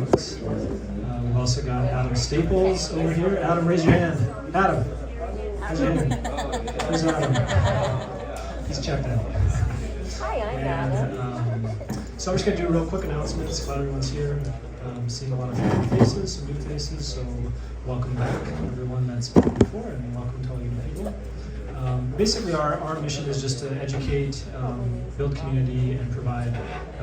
We've also got Adam Staples over here. Adam, raise your hand. Adam, raise your hand. Where's Adam? He's checked out. Hi, I'm Adam. So I'm just going to do real quick announcements. Glad everyone's here. Seeing a lot of familiar faces, some new faces, so welcome back everyone that's been before, and welcome to all you people. Basically, our mission is just to educate, build community, and provide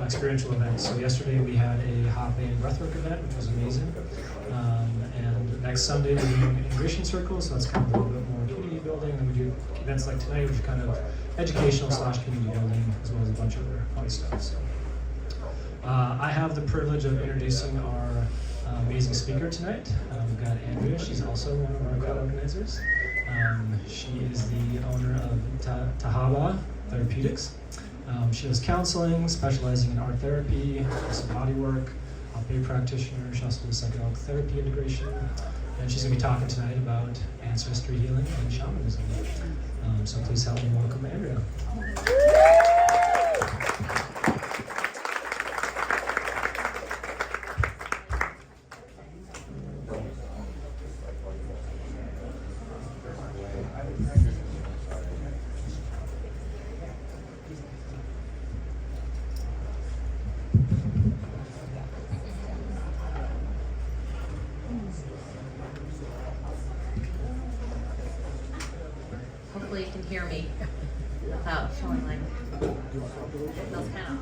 experiential events. So yesterday we had a hot band breathwork event, which was amazing. And next Sunday we're doing integration circles, so that's kind of a little bit more community building. And we do events like tonight, which are kind of educational / community building, as well as a bunch of other fun stuff. So I have the privilege of introducing our amazing speaker tonight. We've got Andrea. She's also one of our co-organizers. She is the owner of Kava Therapeutics. She does counseling, specializing in art therapy, some body work, a practitioner. She also does psychedelic therapy integration. And she's going to be talking tonight about ancestral healing and shamanism. So please help me welcome Andrea. Hopefully you can hear me without feeling like it feels kind of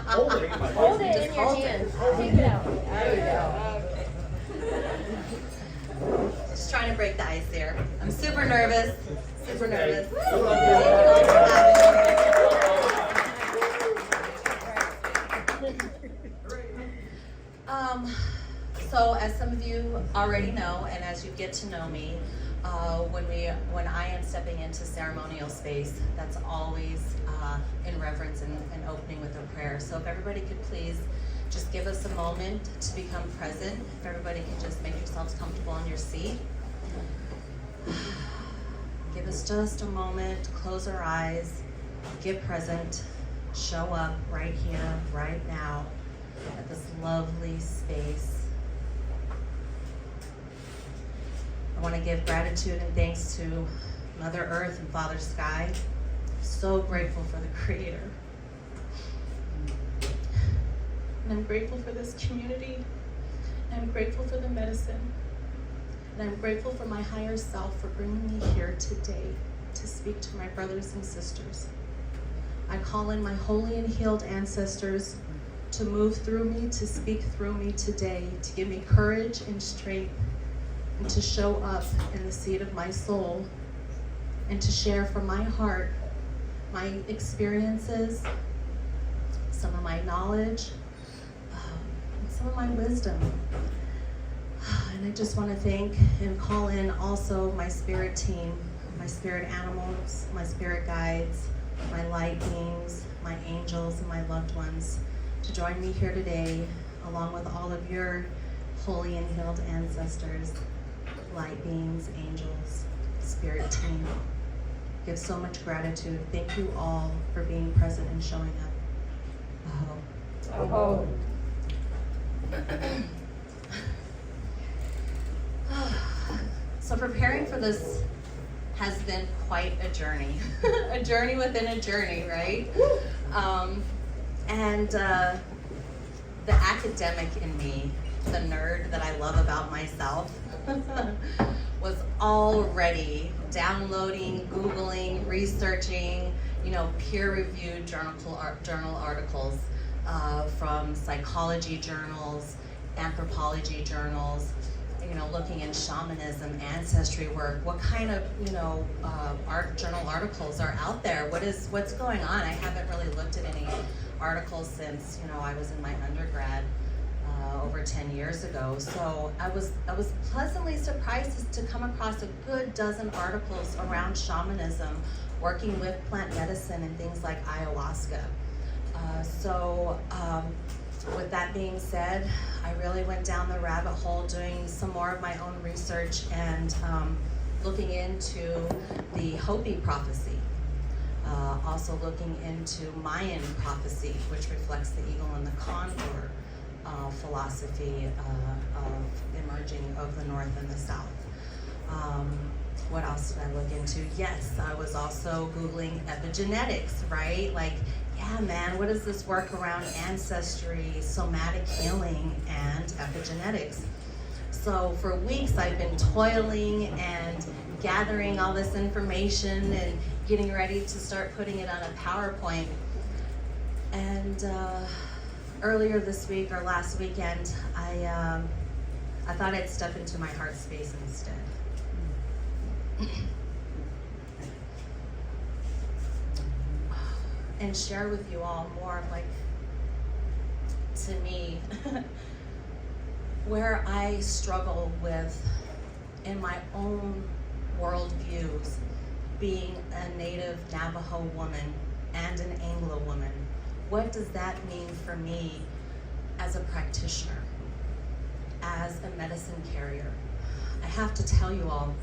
awkward. Hold it in your hand. Take it out. There we go. Just trying to break the ice here. I'm super nervous. Super nervous. Thank you all for having me. So as some of you already know, and as you get to know me, when I am stepping into ceremonial space, that's always in reverence and opening with a prayer. So if everybody could please just give us a moment to become present. If everybody can just make yourselves comfortable in your seat. Give us just a moment to close our eyes, get present, show up right here, right now, at this lovely space. I want to give gratitude and thanks to Mother Earth and Father Sky. I'm so grateful for the Creator. And I'm grateful for this community. And I'm grateful for the medicine. And I'm grateful for my higher self for bringing me here today to speak to my brothers and sisters. I call in my holy and healed ancestors to move through me, to speak through me today, to give me courage and strength, and to show up in the seat of my soul, and to share from my heart my experiences, some of my knowledge, and some of my wisdom. And I just want to thank and call in also my spirit team, my spirit animals, my spirit guides, my light beings, my angels, and my loved ones to join me here today, along with all of your holy and healed ancestors, light beings, angels, spirit team. Give so much gratitude. Thank you all for being present and showing up. Oh. So preparing for this has been quite a journey. A journey within a journey, right? And the academic in me, the nerd that I love about myself, was already downloading, Googling, researching, peer-reviewed journal articles from psychology journals, anthropology journals, looking in shamanism, ancestry work. What kind of, art journal articles are out there? What's going on? I haven't really looked at any articles since, I was in my undergrad over 10 years ago. So I was pleasantly surprised to come across a good dozen articles around shamanism, working with plant medicine and things like ayahuasca. With that being said, I really went down the rabbit hole doing some more of my own research and looking into the Hopi prophecy. Also looking into Mayan prophecy, which reflects the eagle and the condor philosophy of emerging of the North and the South. What else did I look into? Yes, I was also Googling epigenetics, right? Like, yeah, man, what is this work around ancestry, somatic healing, and epigenetics? So for weeks, I've been toiling and gathering all this information and getting ready to start putting it on a PowerPoint. And earlier this week or last weekend, I thought I'd step into my heart space instead. And share with you all more of, like, to me, where I struggle with in my own worldviews, being a native Navajo woman and an Anglo woman. What does that mean for me as a practitioner, as a medicine carrier? I have to tell you all,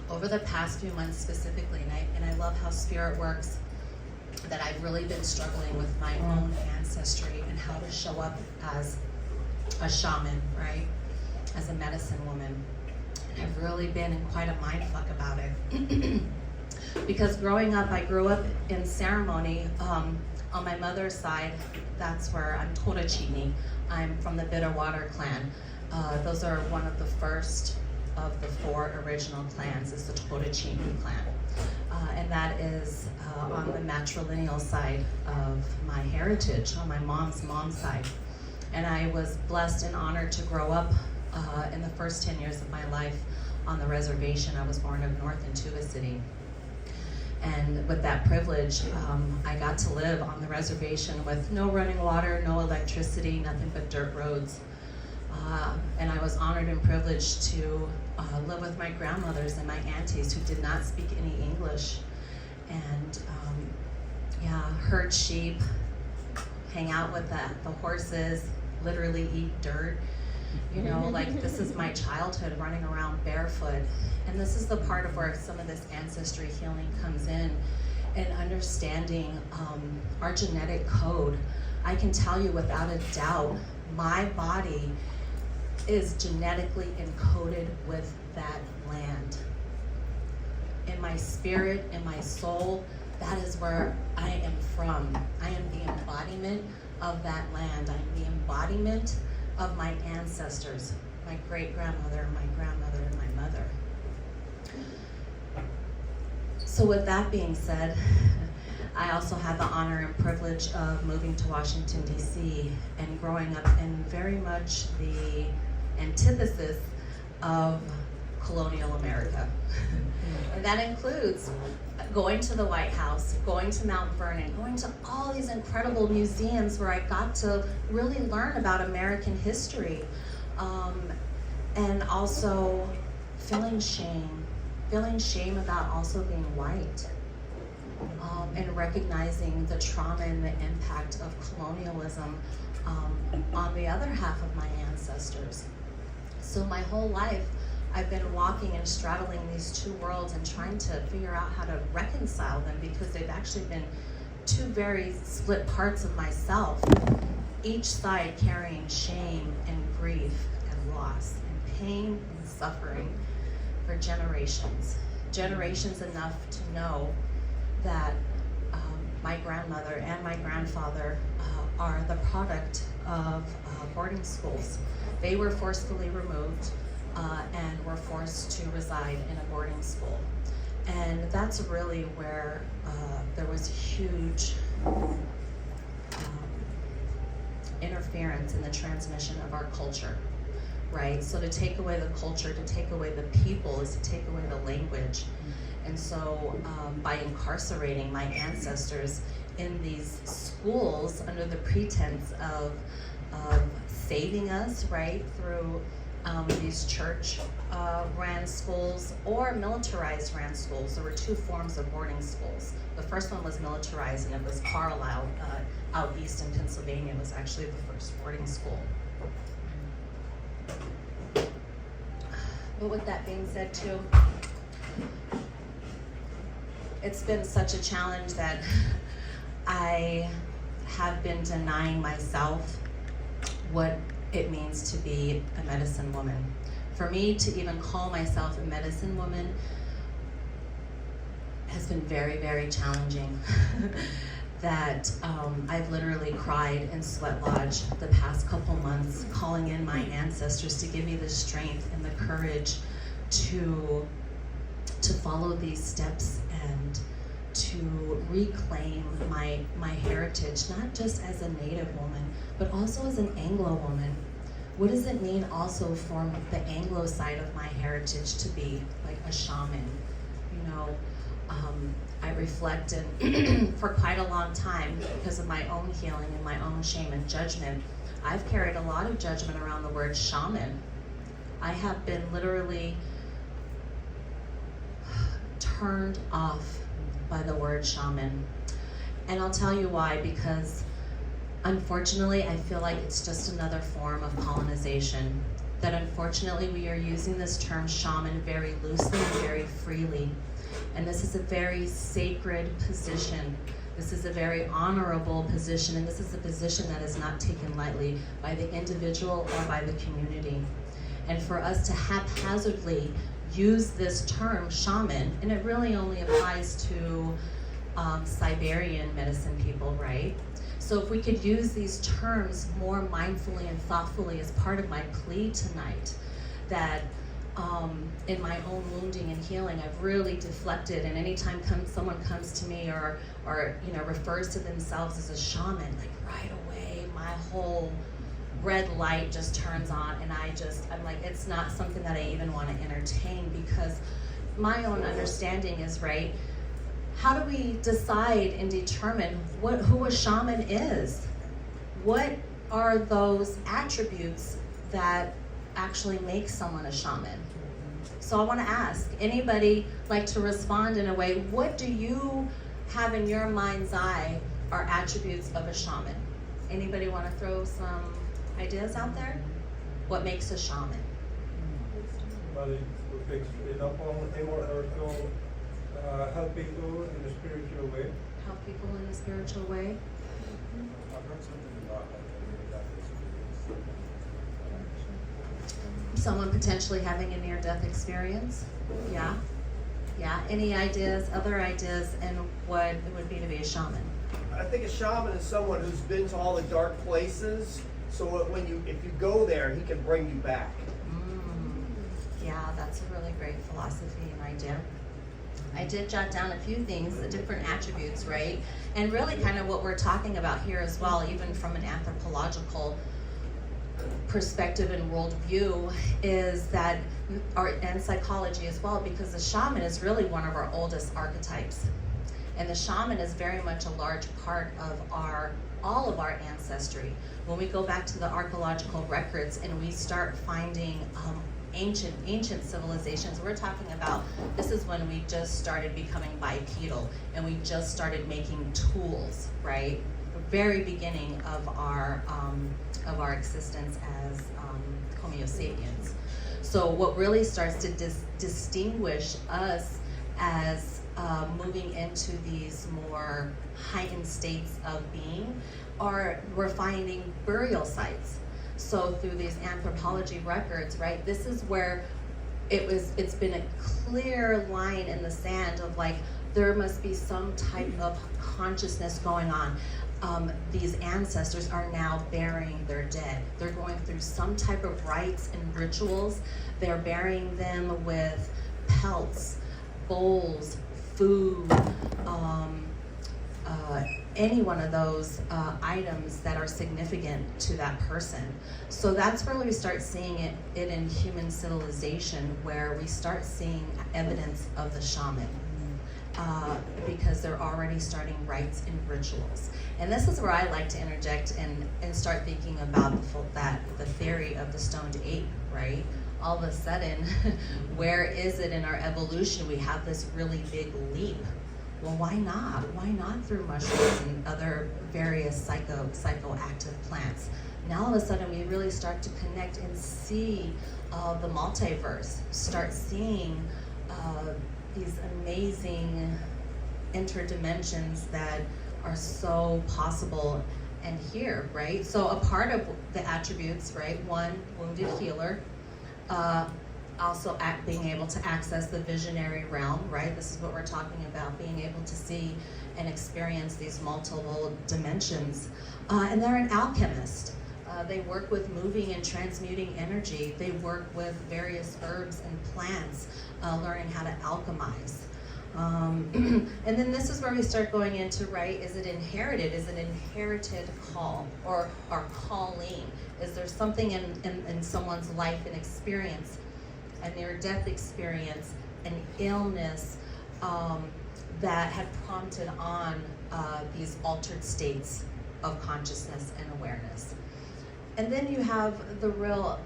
over the past few months specifically, and I love how Spirit works, that I've really been struggling with my own ancestry and how to show up as a shaman, right? As a medicine woman. And I've really been in quite a mindfuck about it. Because growing up, I grew up in ceremony. On my mother's side, that's where I'm Totochini. I'm from the Bitterwater clan. Those are one of the first of the 4 original clans, is the Totochini clan. And that is on the matrilineal side of my heritage, on my mom's side. And I was blessed and honored to grow up in the first 10 years of my life on the reservation. I was born up north in Tuba City. And with that privilege, I got to live on the reservation with no running water, no electricity, nothing but dirt roads. And I was honored and privileged to live with my grandmothers and my aunties who did not speak any English. And herd sheep, hang out with the horses, literally eat dirt. You know, like, this is my childhood, running around barefoot. And this is the part of where some of this ancestry healing comes in, and understanding our genetic code. I can tell you without a doubt, my body is genetically encoded with that land. In my spirit, in my soul, that is where I am from. I am the embodiment of that land. I am the embodiment of my ancestors, my great-grandmother, my grandmother, and my mother. So with that being said, I also had the honor and privilege of moving to Washington, D.C. and growing up in very much the antithesis of colonial America. And that includes going to the White House, going to Mount Vernon, going to all these incredible museums where I got to really learn about American history, and also feeling shame about also being white, and recognizing the trauma and the impact of colonialism on the other half of my ancestors. So my whole life, I've been walking and straddling these two worlds and trying to figure out how to reconcile them, because they've actually been two very split parts of myself, each side carrying shame and grief and loss and pain and suffering for generations. Generations enough to know that my grandmother and my grandfather are the product of boarding schools. They were forcefully removed and were forced to reside in a boarding school. And that's really where there was huge interference in the transmission of our culture, right? So to take away the culture, to take away the people, is to take away the language. And so by incarcerating my ancestors in these schools under the pretense of saving us, right, through these church ran schools or militarized ran schools. There were two forms of boarding schools. The first one was militarized, and it was Carlisle, out east in Pennsylvania, was actually the first boarding school. But with that being said too, it's been such a challenge that I have been denying myself what it means to be a medicine woman. For me to even call myself a medicine woman has been very, very challenging. That I've literally cried in Sweat Lodge the past couple months, calling in my ancestors to give me the strength and the courage to follow these steps and to reclaim my heritage, not just as a Native woman, but also as an Anglo woman. What does it mean also for the Anglo side of my heritage to be like a shaman? You know, I reflect, and for quite a long time, because of my own healing and my own shame and judgment, I've carried a lot of judgment around the word shaman. I have been literally turned off by the word shaman. And I'll tell you why, because unfortunately, I feel like it's just another form of colonization. That unfortunately, we are using this term shaman very loosely and very freely. And this is a very sacred position. This is a very honorable position, and this is a position that is not taken lightly by the individual or by the community. And for us to haphazardly use this term shaman, and it really only applies to Siberian medicine people, right? So if we could use these terms more mindfully and thoughtfully as part of my plea tonight, that in my own wounding and healing, I've really deflected, and anytime someone comes to me or you know, refers to themselves as a shaman, like right away my whole red light just turns on, and I'm like, it's not something that I even want to entertain, because my own understanding is, right, how do we decide and determine who a shaman is? What are those attributes that actually make someone a shaman? So I want to ask, anybody like to respond in a way, what do you have in your mind's eye are attributes of a shaman? Anybody want to throw some ideas out there? What makes a shaman? Help people in a spiritual way. Help people in a spiritual way. I've heard something about Someone potentially having a near-death experience. Yeah. Yeah. Any ideas, other ideas, and what it would be to be a shaman? I think a shaman is someone who's been to all the dark places, so if you go there, he can bring you back. Yeah, that's a really great philosophy and idea. I did jot down a few things, the different attributes, right? And really kind of what we're talking about here as well, even from an anthropological perspective and worldview, is that and psychology as well, because the shaman is really one of our oldest archetypes. And the shaman is very much a large part of all of our ancestry. When we go back to the archaeological records and we start finding ancient civilizations, we're talking about, this is when we just started becoming bipedal and we just started making tools, right? The very beginning of our existence as Homo sapiens. So what really starts to distinguish us as moving into these more heightened states of being we're finding burial sites. So through these anthropology records, right, this is where it's been a clear line in the sand of like, there must be some type of consciousness going on. These ancestors are now burying their dead. They're going through some type of rites and rituals. They're burying them with pelts, bowls, food, any one of those items that are significant to that person. So that's where we start seeing it in human civilization, where we start seeing evidence of the shaman. Because they're already starting rites and rituals. And this is where I like to interject and start thinking about the theory of the stoned ape, right? All of a sudden, where is it in our evolution we have this really big leap? Well, why not? Why not through mushrooms and other various psychoactive plants? Now all of a sudden we really start to connect and see the multiverse, start seeing these amazing interdimensions that are so possible and here, right? So a part of the attributes, right? One, wounded healer. Also being able to access the visionary realm, right? This is what we're talking about, being able to see and experience these multiple dimensions. And they're an alchemist. They work with moving and transmuting energy. They work with various herbs and plants, learning how to alchemize. And then this is where we start going into, right, is it inherited? Is it inherited call or calling? Is there something in someone's life, an experience, a near-death experience, an illness that had prompted on these altered states of consciousness and awareness? And then you have the real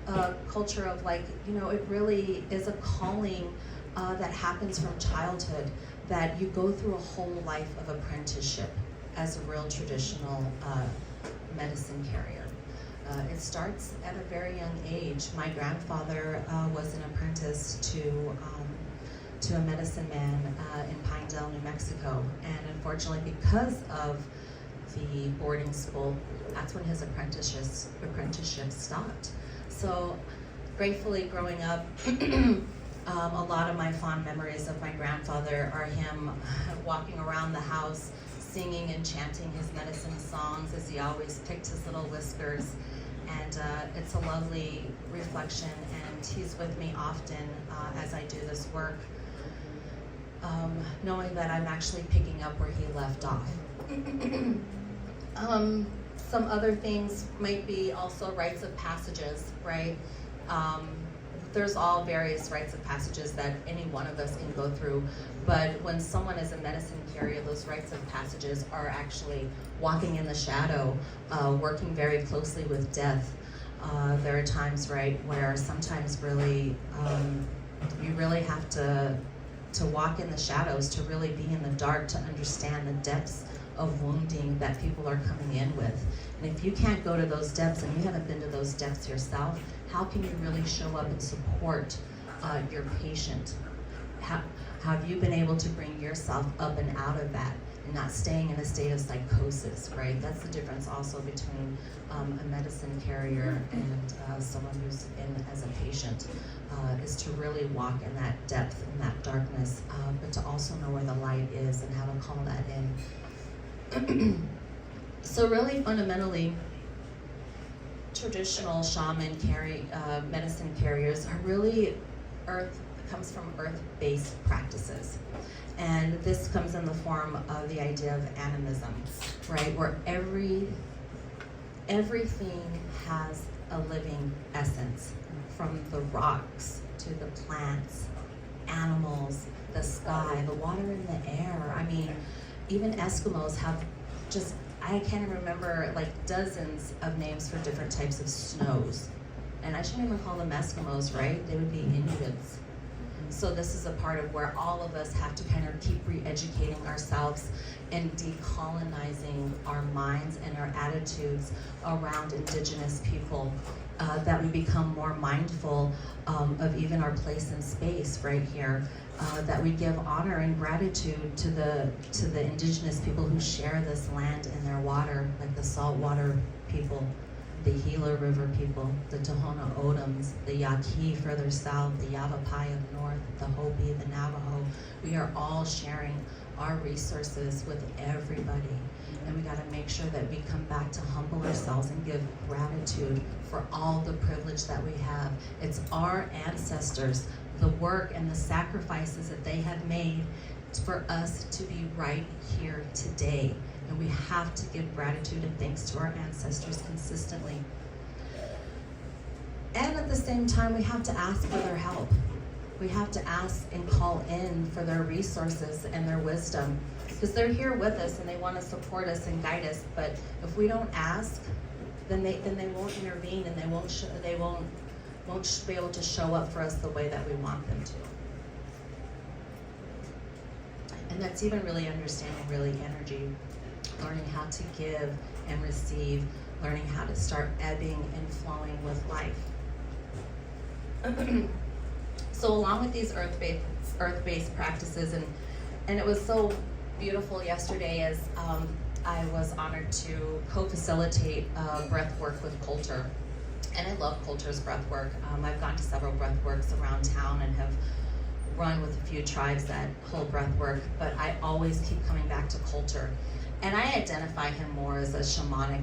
culture of like, you know, it really is a calling that happens from childhood, that you go through a whole life of apprenticeship as a real traditional medicine carrier. It starts at a very young age. My grandfather was an apprentice to a medicine man in Pinedale, New Mexico, and unfortunately, because of the boarding school, that's when his apprenticeship stopped. So, gratefully, growing up, a lot of my fond memories of my grandfather are him walking around the house, singing and chanting his medicine songs as he always picked his little whiskers. And it's a lovely reflection, and he's with me often as I do this work, knowing that I'm actually picking up where he left off. Some other things might be also rites of passages, right? There's all various rites of passages that any one of us can go through, but when someone is a medicine carrier, those rites of passages are actually walking in the shadow, working very closely with death. There are times, right, where sometimes really you really have to walk in the shadows, to really be in the dark, to understand the depths of wounding that people are coming in with. And if you can't go to those depths and you haven't been to those depths yourself, how can you really show up and support your patient? Have you been able to bring yourself up and out of that and not staying in a state of psychosis, right? That's the difference also between a medicine carrier and someone who's in as a patient, is to really walk in that depth and that darkness, but to also know where the light is and how to call that in. So really fundamentally, traditional shaman medicine carriers are really comes from earth-based practices. And this comes in the form of the idea of animism, right? Where everything has a living essence, from the rocks to the plants, animals, the sky, the water and the air. I mean, even Eskimos have just, I can't even remember, like dozens of names for different types of snows. And I shouldn't even call them Eskimos, right? They would be Inuits. So this is a part of where all of us have to kind of keep re-educating ourselves and decolonizing our minds and our attitudes around indigenous people, that we become more mindful of even our place in space right here, that we give honor and gratitude to the indigenous people who share this land and their water, like the saltwater people, the Gila River people, the Tohono O'odhams, the Yaqui further south, the Yavapai up north, the Hopi, the Navajo. We are all sharing our resources with everybody. And we gotta make sure that we come back to humble ourselves and give gratitude for all the privilege that we have. It's our ancestors, the work and the sacrifices that they have made for us to be right here today. And we have to give gratitude and thanks to our ancestors consistently. And at the same time, we have to ask for their help. We have to ask and call in for their resources and their wisdom, because they're here with us and they want to support us and guide us. But if we don't ask, then they won't intervene, and they won't be able to show up for us the way that we want them to. And that's even really understanding really energy, learning how to give and receive, learning how to start ebbing and flowing with life. So along with these earth-based practices, and it was so beautiful yesterday as I was honored to co-facilitate breath work with Coulter. And I love Coulter's breath work. I've gone to several breath works around town and have run with a few tribes that hold breath work, but I always keep coming back to Coulter. And I identify him more as a shamanic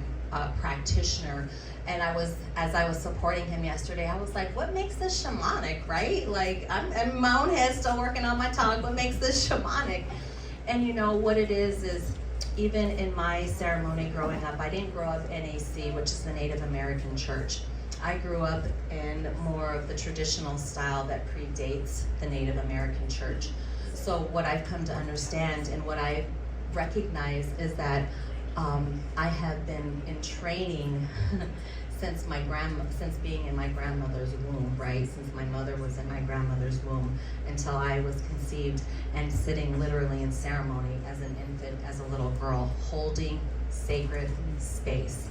practitioner. And as I was supporting him yesterday, I was like, what makes this shamanic, right? Like, I'm in my own head still working on my tongue, what makes this shamanic? And you know, what it is even in my ceremony growing up, I didn't grow up NAC, which is the Native American church. I grew up in more of the traditional style that predates the Native American church. So what I've come to understand and what I recognize is that I have been in training since being in my grandmother's womb, right? Since my mother was in my grandmother's womb until I was conceived and sitting literally in ceremony as an infant, as a little girl, holding sacred space.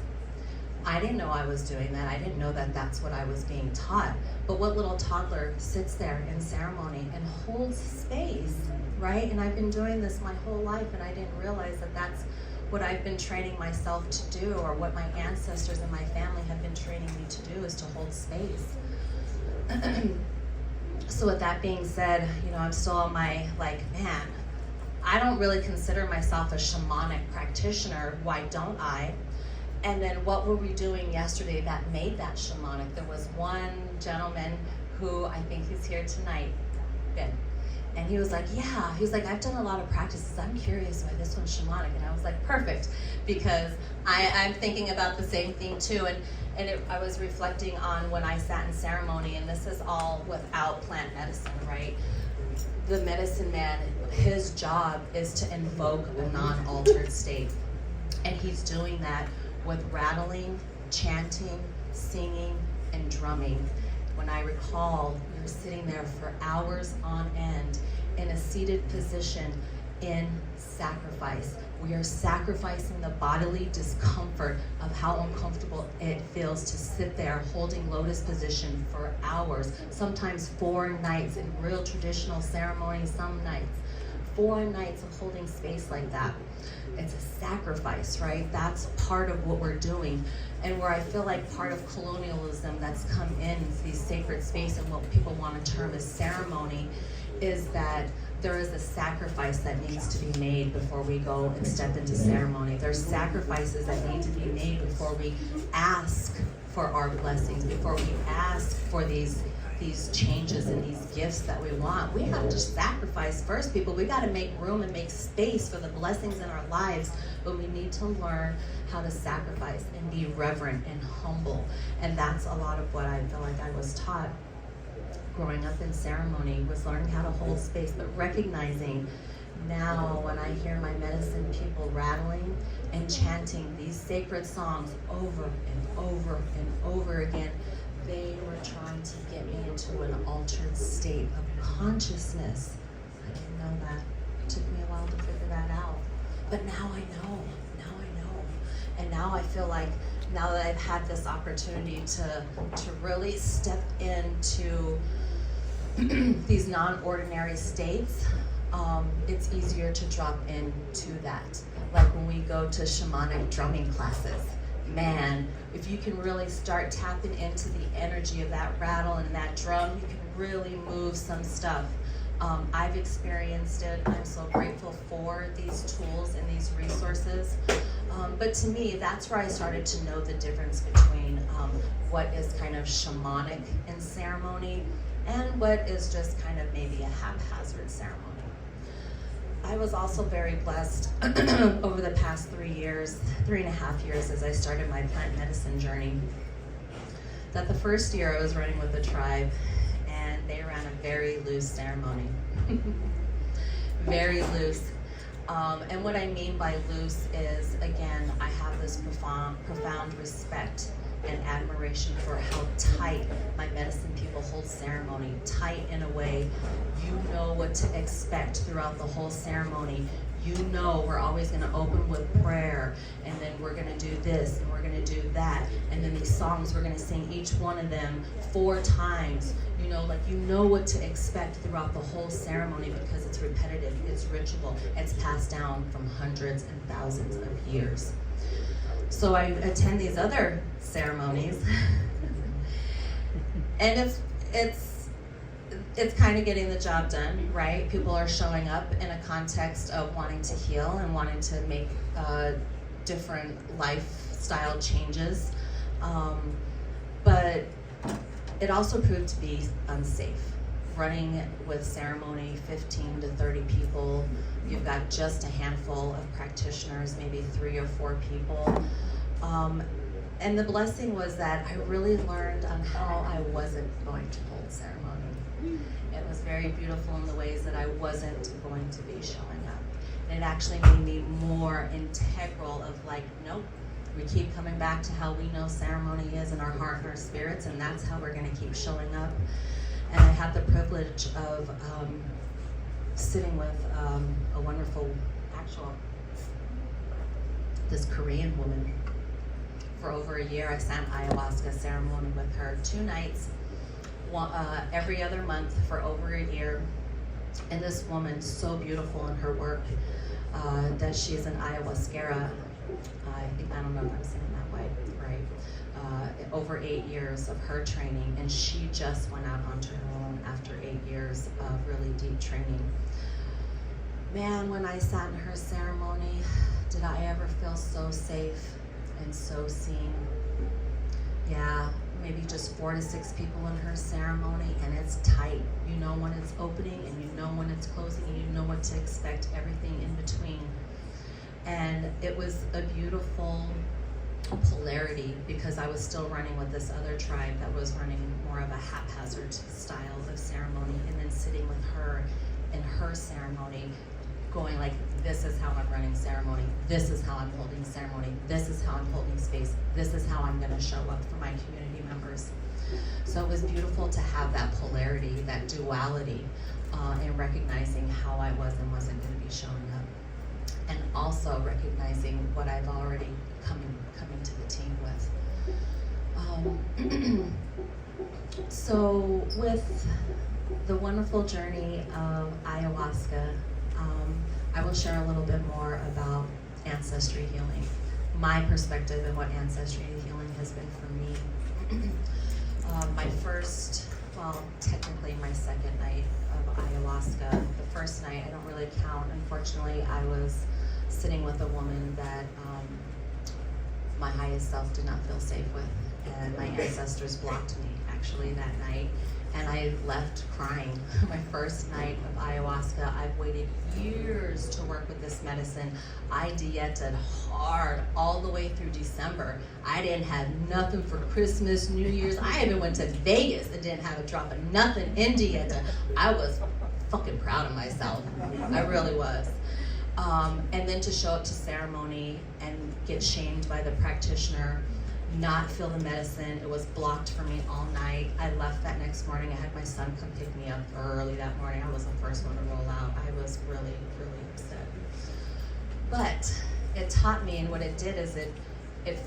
I didn't know I was doing that. I didn't know that that's what I was being taught. But what little toddler sits there in ceremony and holds space, right? And I've been doing this my whole life, and I didn't realize that that's what I've been training myself to do, or what my ancestors and my family have been training me to do, is to hold space. So with that being said, you know, I'm still on my, man, I don't really consider myself a shamanic practitioner. Why don't I? And then what were we doing yesterday that made that shamanic? There was one gentleman who, I think he's here tonight, Ben. And he was like, yeah, he was like, I've done a lot of practices. I'm curious why this one's shamanic. And I was like, perfect, because I'm thinking about the same thing too. And I was reflecting on when I sat in ceremony, and this is all without plant medicine, right? The medicine man, his job is to invoke a non-altered state. And he's doing that with rattling, chanting, singing, and drumming. When I recall, we were sitting there for hours on end in a seated position in sacrifice. We are sacrificing the bodily discomfort of how uncomfortable it feels to sit there holding lotus position for hours, sometimes 4 nights in real traditional ceremonies, some nights. 4 nights of holding space like that. It's a sacrifice, right? That's part of what we're doing. And where I feel like part of colonialism that's come in these sacred space and what people want to term as ceremony is that there is a sacrifice that needs to be made before we go and step into ceremony. There's sacrifices that need to be made before we ask for our blessings, before we ask for these changes and these gifts that we want. We have to sacrifice first, people. We got to make room and make space for the blessings in our lives, but we need to learn how to sacrifice and be reverent and humble. And that's a lot of what I feel like I was taught growing up in ceremony, was learning how to hold space, but recognizing now when I hear my medicine people rattling and chanting these sacred songs over and over and over again, they were trying to get me into an altered state of consciousness. I didn't know that. It took me a while to figure that out. But now I know. And now I feel like, now that I've had this opportunity to really step into these non-ordinary states, it's easier to drop into that. Like when we go to shamanic drumming classes, man, if you can really start tapping into the energy of that rattle and that drum, you can really move some stuff. I've experienced it. I'm so grateful for these tools and these resources. But to me, that's where I started to know the difference between what is kind of shamanic in ceremony and what is just kind of maybe a haphazard ceremony. I was also very blessed over the past 3.5 years as I started my plant medicine journey, that the first year I was running with a tribe and they ran a very loose ceremony. Very loose. And what I mean by loose is, again, I have this most profound respect and admiration for how tight my medicine people hold ceremony, tight in a way you know what to expect throughout the whole ceremony. You know we're always going to open with prayer, and then we're going to do this, and we're going to do that, and then these songs, we're going to sing each one of them 4 times. You know, like you know what to expect throughout the whole ceremony because it's repetitive, it's ritual, it's passed down from hundreds and thousands of years. So I attend these other ceremonies, and it's kind of getting the job done, right? People are showing up in a context of wanting to heal and wanting to make different lifestyle changes, but it also proved to be unsafe. Running with ceremony, 15 to 30 people, you've got just a handful of practitioners, maybe 3 or 4 people. And the blessing was that I really learned on how I wasn't going to hold ceremony. It was very beautiful in the ways that I wasn't going to be showing up. And it actually made me more integral of like, nope, we keep coming back to how we know ceremony is in our heart and our spirits, and that's how we're gonna keep showing up. And I had the privilege of sitting with a wonderful, this Korean woman. For over a year, I sat ayahuasca ceremony with her 2 nights, every other month for over a year. And this woman, so beautiful in her work, that she's an ayahuasquera. I don't know if I'm saying that right. Over 8 years of her training, and she just went out onto her own after 8 years of really deep training. Man, when I sat in her ceremony, did I ever feel so safe and so seen? Yeah, maybe just 4 to 6 people in her ceremony, and it's tight. You know when it's opening, and you know when it's closing, and you know what to expect, everything in between. And it was a beautiful polarity because I was still running with this other tribe that was running more of a haphazard style of ceremony, and then sitting with her in her ceremony going like, this is how I'm running ceremony, this is how I'm holding ceremony, this is how I'm holding space, this is how I'm gonna show up for my community members. So it was beautiful to have that polarity, that duality, in recognizing how I was and wasn't gonna be showing up. And also recognizing what I've already coming to the team with. So with the wonderful journey of ayahuasca, I will share a little bit more about ancestry healing, my perspective and what ancestry healing has been for me. My first, well, technically my second night of ayahuasca. The first night, I don't really count. Unfortunately, I was sitting with a woman that my highest self did not feel safe with, and my ancestors blocked me actually that night, and I left crying. My first night of ayahuasca, I've waited years to work with this medicine. I dieted hard all the way through December. I didn't have nothing for Christmas, New Year's. I even went to Vegas and didn't have a drop of nothing in dieta. I was fucking proud of myself. I really was. And then to show up to ceremony and get shamed by the practitioner, not feel the medicine. It was blocked for me all night. I left that next morning. I had my son come pick me up early that morning. I was the first one to roll out. I was really, really upset. But it taught me, and what it did is it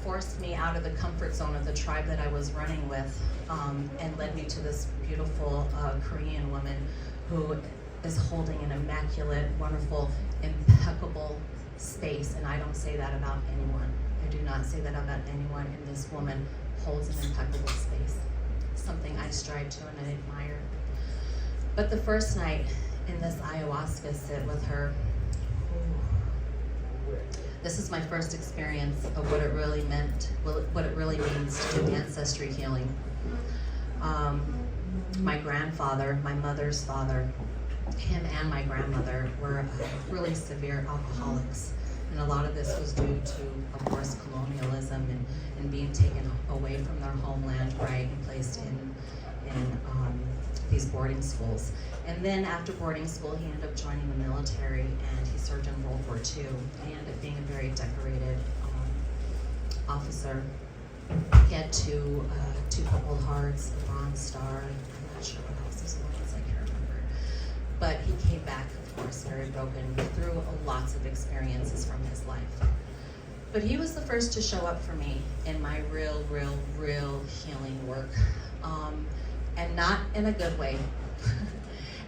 forced me out of the comfort zone of the tribe that I was running with, and led me to this beautiful Korean woman who is holding an immaculate, wonderful, impeccable space. And I don't say that about anyone. I do not say that about anyone, and this woman holds an impeccable space. Something I strive to and I admire. But the first night in this ayahuasca sit with her, this is my first experience of what it really meant, what it really means to do ancestry healing. My grandfather, my mother's father, him and my grandmother were really severe alcoholics. And a lot of this was due to, of course, colonialism and being taken away from their homeland, right, and placed in these boarding schools. And then after boarding school, he ended up joining the military, and he served in World War II. He ended up being a very decorated officer. He had two Purple Hearts, a Bronze Star. I'm not sure what else was the ones, I can't remember. But he came back, of course, very broken, through lots of experiences from his life. But he was the first to show up for me in my real healing work. And not in a good way.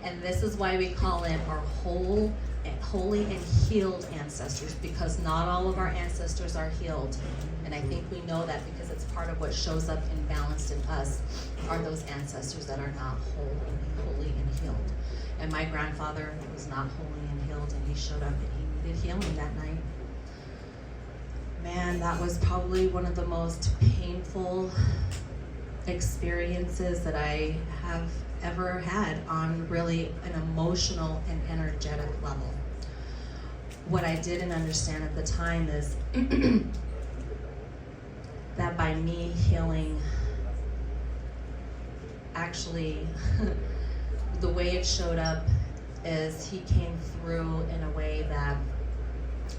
And this is why we call in our holy and healed ancestors, because not all of our ancestors are healed. And I think we know that because it's part of what shows up imbalanced in us, are those ancestors that are not holy and healed. And my grandfather was not holy and healed, and he showed up and he needed healing that night. Man, that was probably one of the most painful experiences that I have ever had on really an emotional and energetic level. What I didn't understand at the time is that by me healing, actually, the way it showed up is he came through in a way that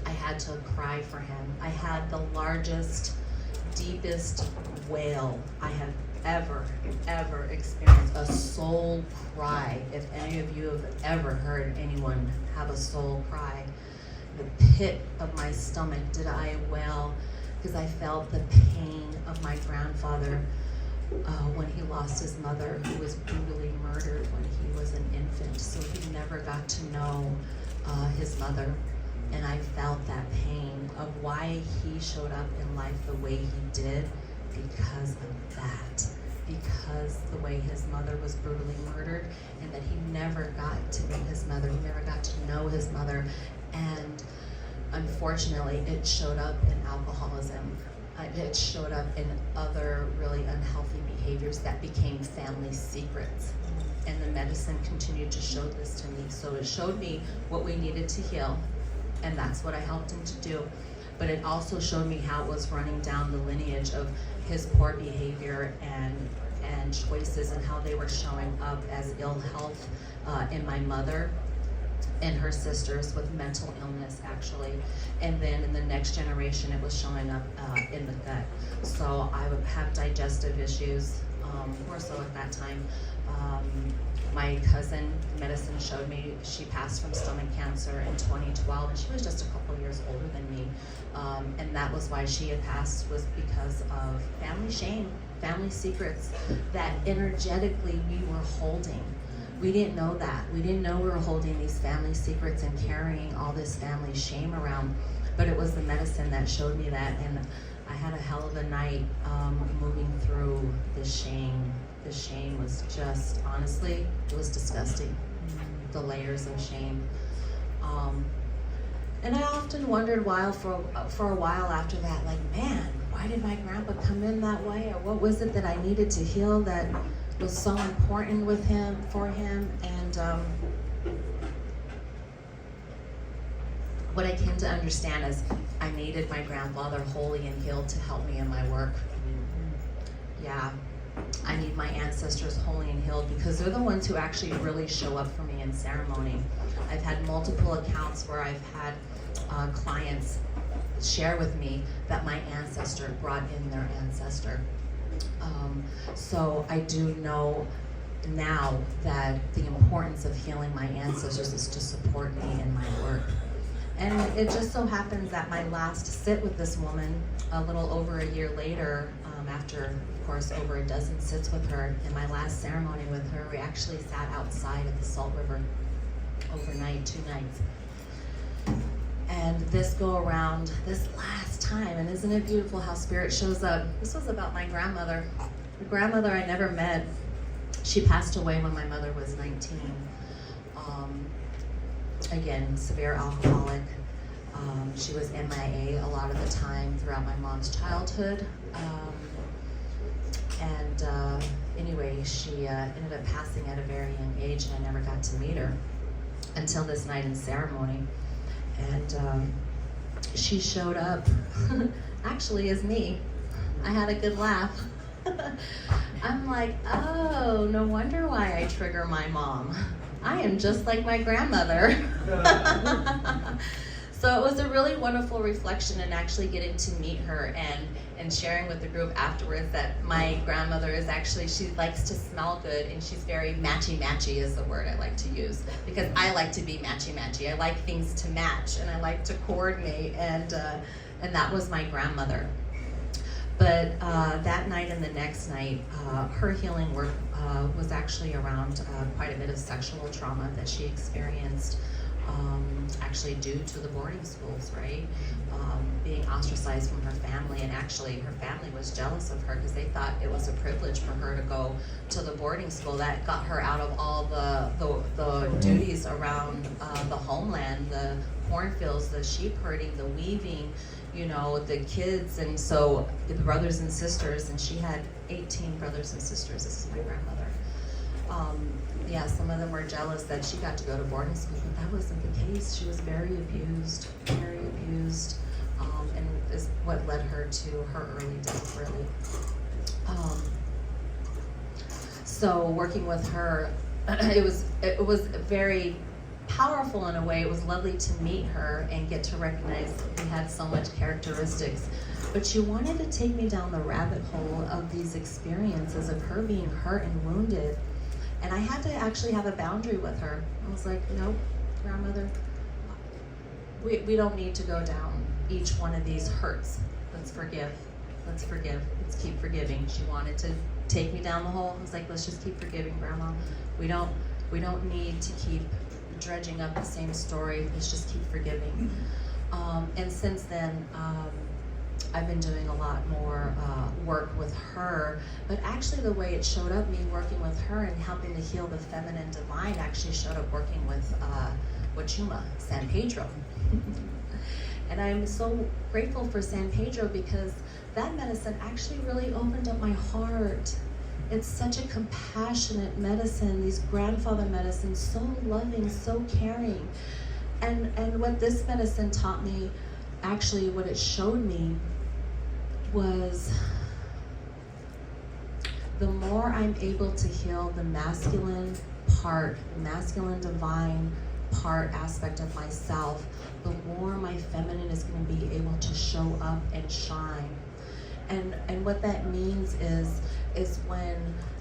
I had to cry for him. I had the largest, deepest wail I have ever experienced, a soul cry. If any of you have ever heard anyone have a soul cry, the pit of my stomach did I wail, because I felt the pain of my grandfather when he lost his mother, who was brutally murdered when he was an infant. So he never got to know his mother. And I felt that pain of why he showed up in life the way he did, because of that. Because the way his mother was brutally murdered, and that he never got to meet his mother, he never got to know his mother. And unfortunately, it showed up in alcoholism. It showed up in other really unhealthy behaviors that became family secrets. And the medicine continued to show this to me. So it showed me what we needed to heal, and that's what I helped him to do. But it also showed me how it was running down the lineage of his poor behavior and choices, and how they were showing up as ill health in my mother and her sisters with mental illness, actually. And then in the next generation, it was showing up in the gut. So I would have digestive issues, more so at that time. My cousin, medicine showed me, she passed from stomach cancer in 2012, and she was just a couple years older than me. And that was why she had passed, was because of family shame, family secrets that energetically we were holding. We didn't know that. We didn't know we were holding these family secrets and carrying all this family shame around. But it was the medicine that showed me that, and I had a hell of a night moving through the shame. The shame was just, honestly, it was disgusting. The layers of shame. And I often wondered for a while after that, like, man, why did my grandpa come in that way? Or what was it that I needed to heal that was so important for him? And what I came to understand is I needed my grandfather holy and healed to help me in my work. Yeah. I need my ancestors holy and healed, because they're the ones who actually really show up for me in ceremony. I've had multiple accounts where I've had clients share with me that my ancestor brought in their ancestor. So I do know now that the importance of healing my ancestors is to support me in my work. And it just so happens that my last sit with this woman, a little over a year later, after, of course, over a dozen sits with her, in my last ceremony with her, we actually sat outside at the Salt River overnight, 2 nights. And this go around, this last time, and isn't it beautiful how spirit shows up? This was about my grandmother. The grandmother I never met. She passed away when my mother was 19. Again, severe alcoholic. She was MIA a lot of the time throughout my mom's childhood. Anyway, she ended up passing at a very young age, and I never got to meet her until this night in ceremony. And she showed up actually as me. I had a good laugh. I'm like, oh, no wonder why I trigger my mom. I am just like my grandmother. So it was a really wonderful reflection, and actually getting to meet her and sharing with the group afterwards that my grandmother is actually, she likes to smell good, and she's very matchy-matchy is the word I like to use, because I like to be matchy-matchy. I like things to match, and I like to coordinate, and that was my grandmother. But that night and the next night, her healing work was actually around quite a bit of sexual trauma that she experienced, actually due to the boarding schools, right? Being ostracized from her family, and actually her family was jealous of her because they thought it was a privilege for her to go to the boarding school. That got her out of all the duties around the homeland, the cornfields, the sheep herding, the weaving, you know, the kids, and so the brothers and sisters, and she had 18 brothers and sisters. This is my grandmother. Yeah, some of them were jealous that she got to go to boarding school, but that wasn't the case. She was very abused, and is what led her to her early death, really. So working with her, it was very powerful in a way. It was lovely to meet her and get to recognize we had so much characteristics. But she wanted to take me down the rabbit hole of these experiences of her being hurt and wounded. And I had to actually have a boundary with her. I was like, nope, grandmother, we don't need to go down each one of these hurts. Let's forgive, let's keep forgiving. She wanted to take me down the hole. I was like, let's just keep forgiving, Grandma. We don't need to keep dredging up the same story. Let's just keep forgiving. And since then, I've been doing a lot more work with her, but actually the way it showed up, me working with her and helping to heal the feminine divine, actually showed up working with Wachuma, San Pedro. And I'm so grateful for San Pedro because that medicine actually really opened up my heart. It's such a compassionate medicine, these grandfather medicines, so loving, so caring. And what this medicine taught me, actually what it showed me, was the more I'm able to heal the masculine part, the masculine divine part aspect of myself, the more my feminine is going to be able to show up and shine. And what that means is when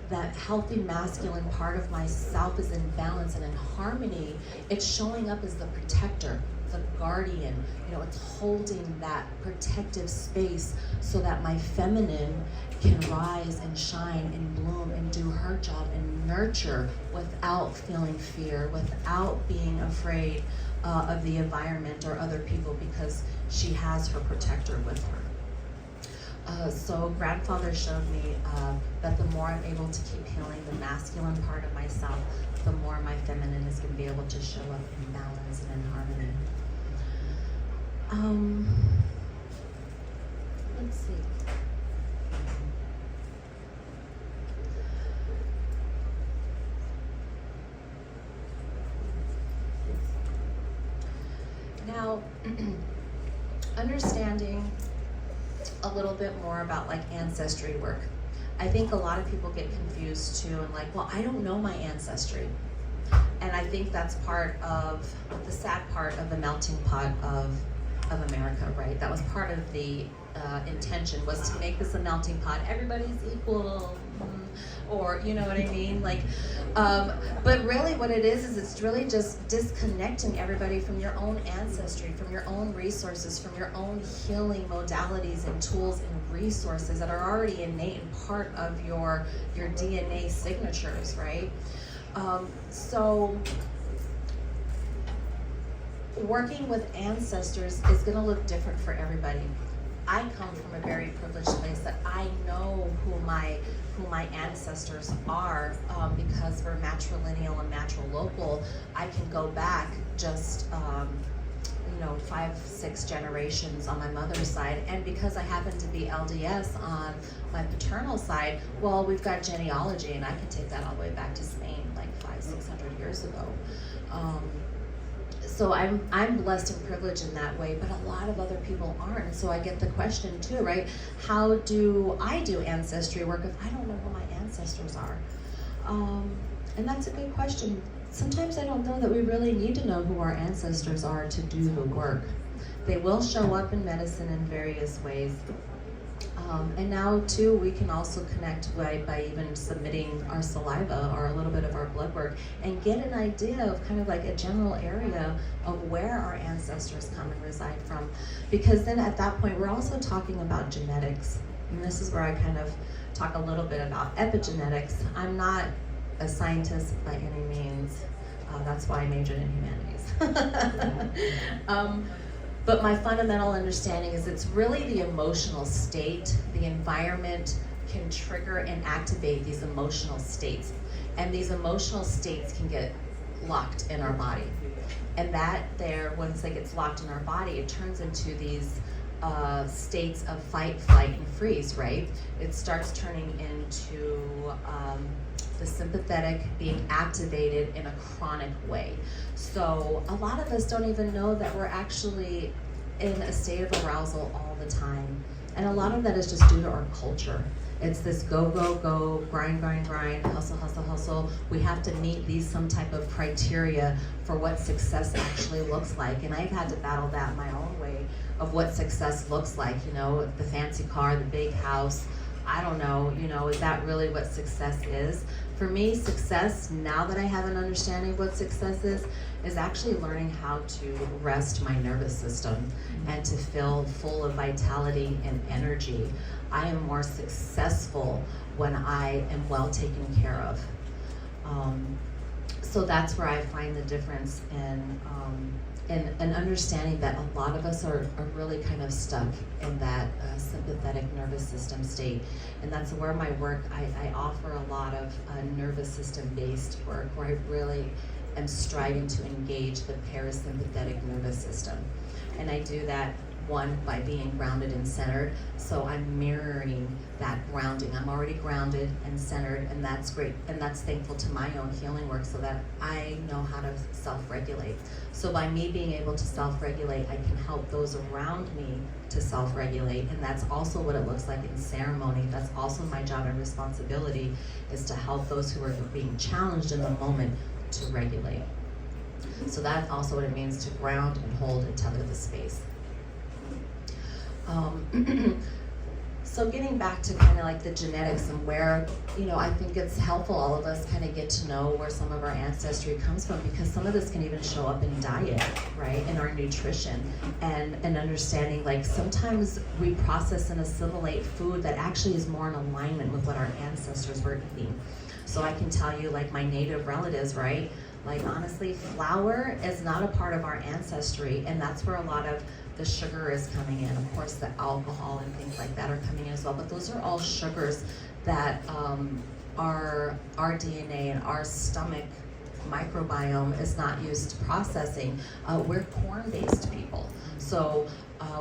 that healthy masculine part of myself is in balance and in harmony, it's showing up as the protector, the guardian, you know, it's holding that protective space so that my feminine can rise and shine and bloom and do her job and nurture without feeling fear, without being afraid of the environment or other people, because she has her protector with her. So grandfather showed me that the more I'm able to keep healing the masculine part of myself, the more my feminine is going to be able to show up in balance and in harmony. Let's see. Now, understanding a little bit more about like ancestry work. I think a lot of people get confused too and like, well, I don't know my ancestry. And I think that's part of the sad part of the melting pot of America, right? That was part of the intention, was to make this a melting pot. Everybody's equal, or you know what I mean? Like, but really what it is it's really just disconnecting everybody from your own ancestry, from your own resources, from your own healing modalities and tools and resources that are already innate and part of your DNA signatures, right? So working with ancestors is going to look different for everybody. I come from a very privileged place that I know who my ancestors are, because we're matrilineal and matrilocal. I can go back just 5-6 generations on my mother's side, and because I happen to be LDS on my paternal side, well, we've got genealogy, and I can take that all the way back to Spain, like 500-600 years ago. So I'm blessed and privileged in that way, but a lot of other people aren't. And so I get the question too, right? How do I do ancestry work if I don't know who my ancestors are? And that's a good question. Sometimes I don't know that we really need to know who our ancestors are to do the work. They will show up in medicine in various ways. And now too, we can also connect by even submitting our saliva or a little bit of our blood work and get an idea of kind of like a general area of where our ancestors come and reside from. Because then at that point, we're also talking about genetics. And this is where I kind of talk a little bit about epigenetics. I'm not a scientist by any means. That's why I majored in humanities. But my fundamental understanding is it's really the emotional state. The environment can trigger and activate these emotional states. And these emotional states can get locked in our body. And that there, once it gets locked in our body, it turns into these states of fight, flight, and freeze, right? It starts turning into the sympathetic being activated in a chronic way. So a lot of us don't even know that we're actually in a state of arousal all the time. And a lot of that is just due to our culture. It's this go, go, go, grind, grind, grind, hustle, hustle, hustle. We have to meet these some type of criteria for what success actually looks like. And I've had to battle that my own way of what success looks like. You know, the fancy car, the big house. I don't know, you know, is that really what success is? For me, success, now that I have an understanding of what success is actually learning how to rest my nervous system and to feel full of vitality and energy. I am more successful when I am well taken care of. So that's where I find the difference in understanding that a lot of us are really kind of stuck in that sympathetic nervous system state. And that's where my work, I offer a lot of nervous system based work where I really am striving to engage the parasympathetic nervous system. And I do that, one, by being grounded and centered. So I'm mirroring that grounding. I'm already grounded and centered, and that's great. And that's thankful to my own healing work so that I know how to self-regulate. So by me being able to self-regulate, I can help those around me to self-regulate. And that's also what it looks like in ceremony. That's also my job and responsibility, is to help those who are being challenged in the moment to regulate. So that's also what it means to ground and hold and tether the space. So getting back to kind of like the genetics and where, you know, I think it's helpful all of us kind of get to know where some of our ancestry comes from, because some of this can even show up in diet, right, in our nutrition, and understanding like sometimes we process and assimilate food that actually is more in alignment with what our ancestors were eating. So I can tell you, like my native relatives, right, like honestly, flour is not a part of our ancestry, and that's where a lot of the sugar is coming in. Of course, the alcohol and things like that are coming in as well, but those are all sugars that our DNA and our stomach microbiome is not used to processing. We're corn-based people. So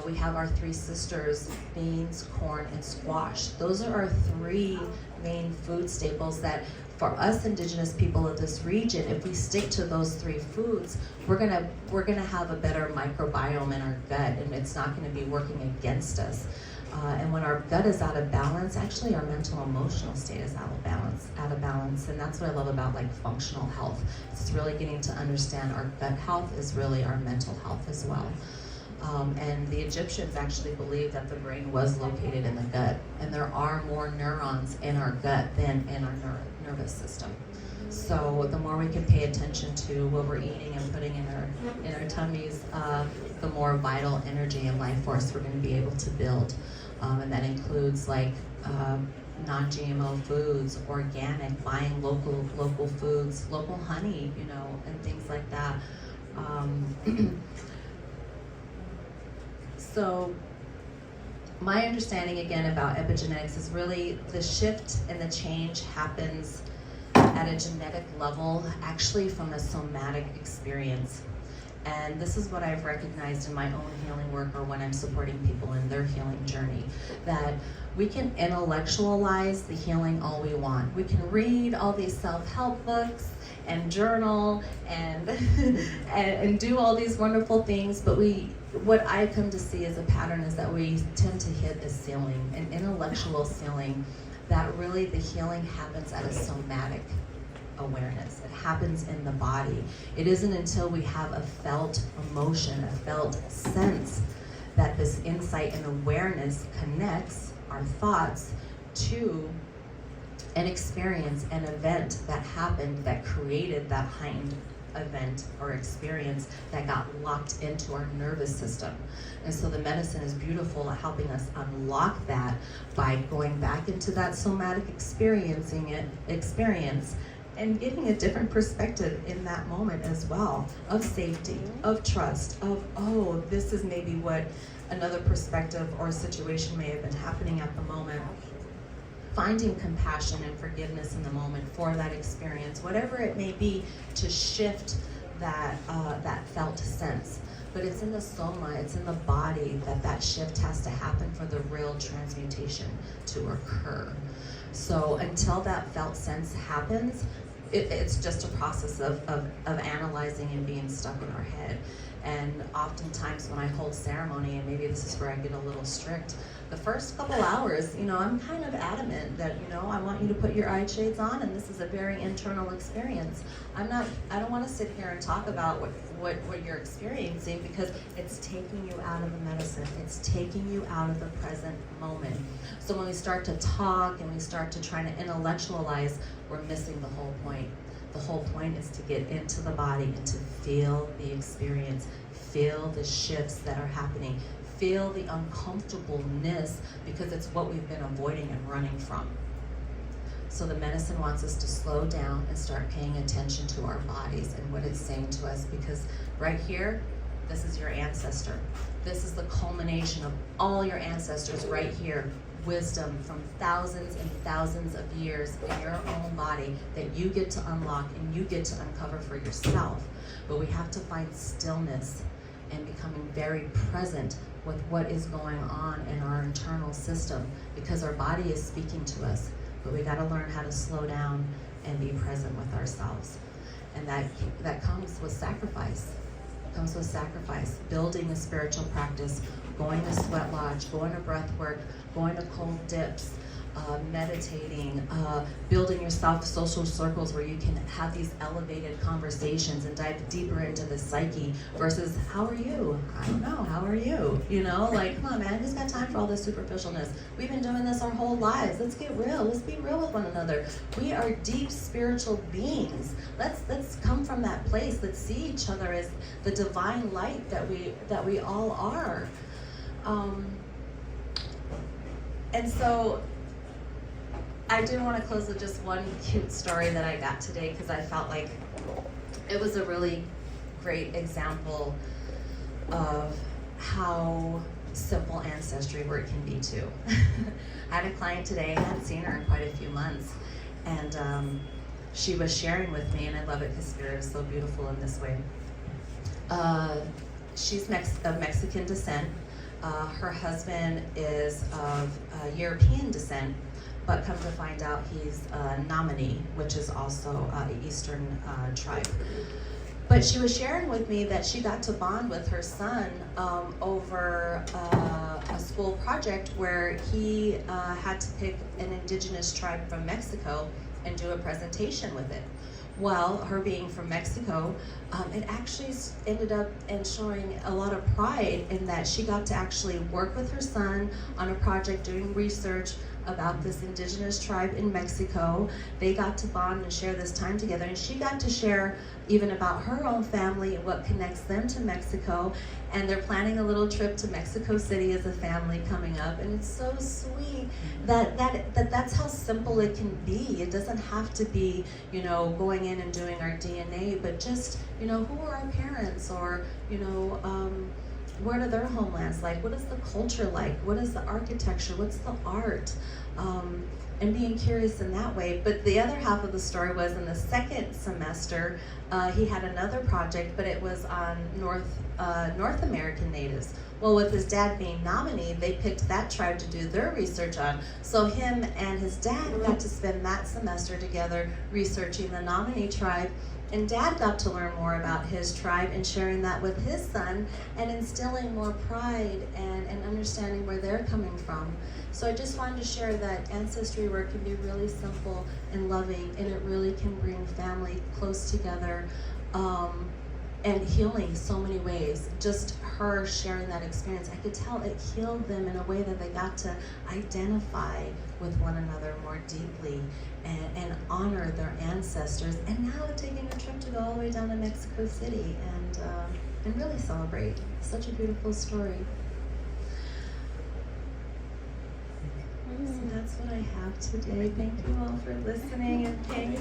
we have our three sisters, beans, corn, and squash. Those are our three main food staples that for us indigenous people of this region, if we stick to those three foods, we're gonna have a better microbiome in our gut, and it's not gonna be working against us. And when our gut is out of balance, actually our mental emotional state is out of balance. And that's what I love about like functional health. It's really getting to understand our gut health is really our mental health as well. And the Egyptians actually believed that the brain was located in the gut, and there are more neurons in our gut than in our nervous system. So the more we can pay attention to what we're eating and putting in our tummies, the more vital energy and life force we're going to be able to build. And that includes like non-GMO foods, organic, buying local foods, local honey, you know, and things like that. So my understanding again about epigenetics is really the shift and the change happens at a genetic level, actually from a somatic experience. And this is what I've recognized in my own healing work, or when I'm supporting people in their healing journey, that we can intellectualize the healing all we want. We can read all these self-help books and journal and and do all these wonderful things, but what I come to see as a pattern is that we tend to hit a ceiling, an intellectual ceiling, that really the healing happens at a somatic awareness. It happens in the body. It isn't until we have a felt emotion, a felt sense, that this insight and awareness connects our thoughts to an experience, an event that happened that created that heightened event or experience that got locked into our nervous system. And so the medicine is beautiful at helping us unlock that by going back into that somatic experience and getting a different perspective in that moment as well, of safety, of trust, of, oh, this is maybe what another perspective or situation may have been happening at the moment. Finding compassion and forgiveness in the moment for that experience, whatever it may be, to shift that felt sense. But it's in the soma, it's in the body that shift has to happen for the real transmutation to occur. So until that felt sense happens, it's just a process of analyzing and being stuck in our head. And oftentimes when I hold ceremony, and maybe this is where I get a little strict, the first couple hours, I'm kind of adamant that, I want you to put your eye shades on, and this is a very internal experience. I don't want to sit here and talk about what you're experiencing, because it's taking you out of the medicine. It's taking you out of the present moment. So when we start to talk and we start to try to intellectualize, we're missing the whole point. The whole point is to get into the body and to feel the experience, feel the shifts that are happening, feel the uncomfortableness, because it's what we've been avoiding and running from. So the medicine wants us to slow down and start paying attention to our bodies and what it's saying to us, because right here, this is your ancestor. This is the culmination of all your ancestors right here. Wisdom from thousands and thousands of years in your own body that you get to unlock and you get to uncover for yourself. But we have to find stillness and becoming very present with what is going on in our internal system, because our body is speaking to us. But we got to learn how to slow down and be present with ourselves. And that comes with sacrifice. It comes with sacrifice, building a spiritual practice, going to sweat lodge, going to breath work, going to cold dips, meditating, building yourself social circles where you can have these elevated conversations and dive deeper into the psyche versus, how are you? I don't know, how are you? Come on, man, who's got time for all this superficialness? We've been doing this our whole lives. Let's get real. Let's be real with one another. We are deep spiritual beings. Let's come from that place. Let's see each other as the divine light that we all are. And so I do want to close with just one cute story that I got today, because I felt like it was a really great example of how simple ancestry work can be too. I had a client today, I hadn't seen her in quite a few months, and she was sharing with me, and I love it because Spirit is so beautiful in this way. She's of Mexican descent. Her husband is of European descent, but come to find out he's a nominee, which is also an Eastern tribe. But she was sharing with me that she got to bond with her son over a school project where he had to pick an indigenous tribe from Mexico and do a presentation with it. Well, her being from Mexico, it actually ended up and showing a lot of pride in that she got to actually work with her son on a project doing research about this indigenous tribe in Mexico. They got to bond and share this time together, and she got to share even about her own family and what connects them to Mexico. And they're planning a little trip to Mexico City as a family coming up, and it's so sweet that's how simple it can be. It doesn't have to be, going in and doing our DNA, but just, who are our parents, or, what are their homelands like? What is the culture like? What is the architecture? What's the art? And being curious in that way. But the other half of the story was in the second semester, he had another project, but it was on North American natives. Well, with his dad being nominee, they picked that tribe to do their research on. So him and his dad got to spend that semester together researching the nominee tribe And Dad got to learn more about his tribe and sharing that with his son and instilling more pride and understanding where they're coming from. So I just wanted to share that ancestry work can be really simple and loving, and it really can bring family close together and healing so many ways. Just her sharing that experience, I could tell it healed them in a way that they got to identify with one another more deeply and honor their ancestors, and now taking a trip to go all the way down to Mexico City and really celebrate. Such a beautiful story. So that's what I have today. Thank you all for listening and paying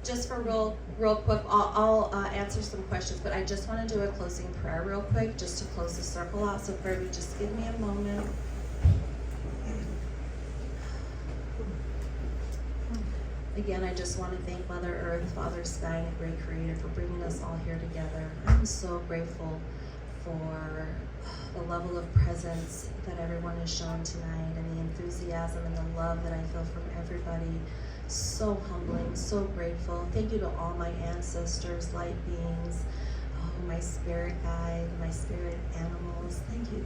Just for real quick, I'll answer some questions, but I just want to do a closing prayer real quick, just to close the circle out. So Fergie, just give me a moment. Again, I just want to thank Mother Earth, Father Sky, and the Great Creator for bringing us all here together. I'm so grateful for the level of presence that everyone has shown tonight, and the enthusiasm and the love that I feel from everybody. So humbling, so grateful. Thank you to all my ancestors, light beings, my spirit guide, my spirit animals.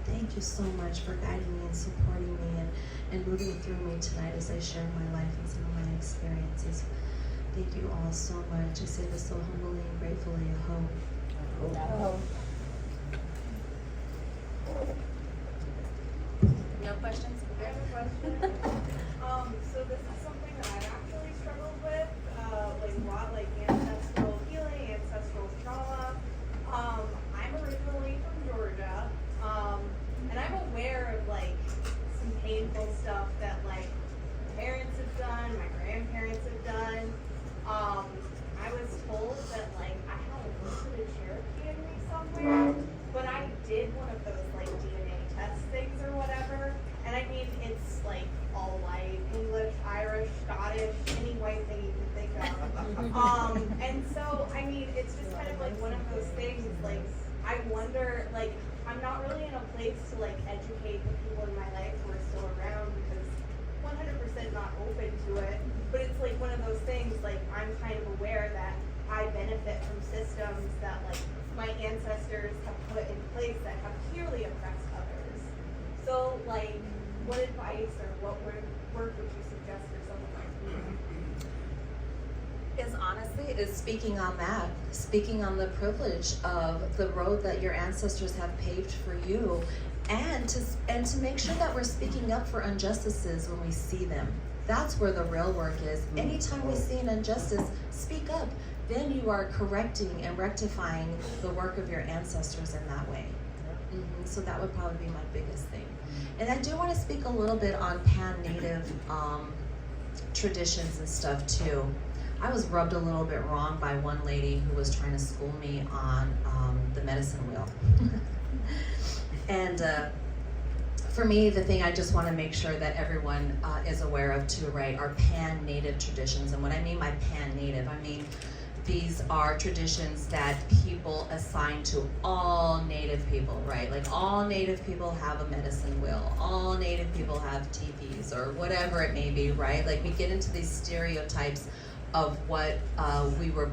Thank you so much for guiding me and supporting me and moving through me tonight as I share my life and some of my experiences. Thank you all so much. I say this so humbly and gratefully. Aho. No questions? I have a question. So this is something that I've actually struggled with, like a lot, like ancestral healing, ancestral trauma. I'm originally from Georgia, and I'm aware of like some painful stuff that like my parents have done, my grandparents have done. I was told that like I had a lucid Cherokee in me somewhere, but I did one of those like DNA test things or whatever, and I mean it's like all white, English, Irish, Scottish, any white thing you can think of. And so, I mean, it's just kind of like one of those things, like, I wonder, like, I'm not really in a place to, like, educate the people in my life who are still around because 100% not open to it. But it's like one of those things, like, I'm kind of aware that I benefit from systems that, like, my ancestors have put in place that have clearly oppressed others. So, like, what advice or what work would you suggest for someone like me? Is speaking on that, speaking on the privilege of the road that your ancestors have paved for you, and to make sure that we're speaking up for injustices when we see them. That's where the real work is. Anytime we see an injustice, speak up. Then you are correcting and rectifying the work of your ancestors in that way. So that would probably be my biggest thing. And I do want to speak a little bit on pan-native traditions and stuff too. I was rubbed a little bit wrong by one lady who was trying to school me on the medicine wheel. And for me, the thing I just want to make sure that everyone is aware of too, right, are pan-native traditions. And what I mean by pan-native, I mean these are traditions that people assign to all Native people, right? Like all Native people have a medicine wheel, all Native people have teepees, or whatever it may be, right? Like we get into these stereotypes of what we were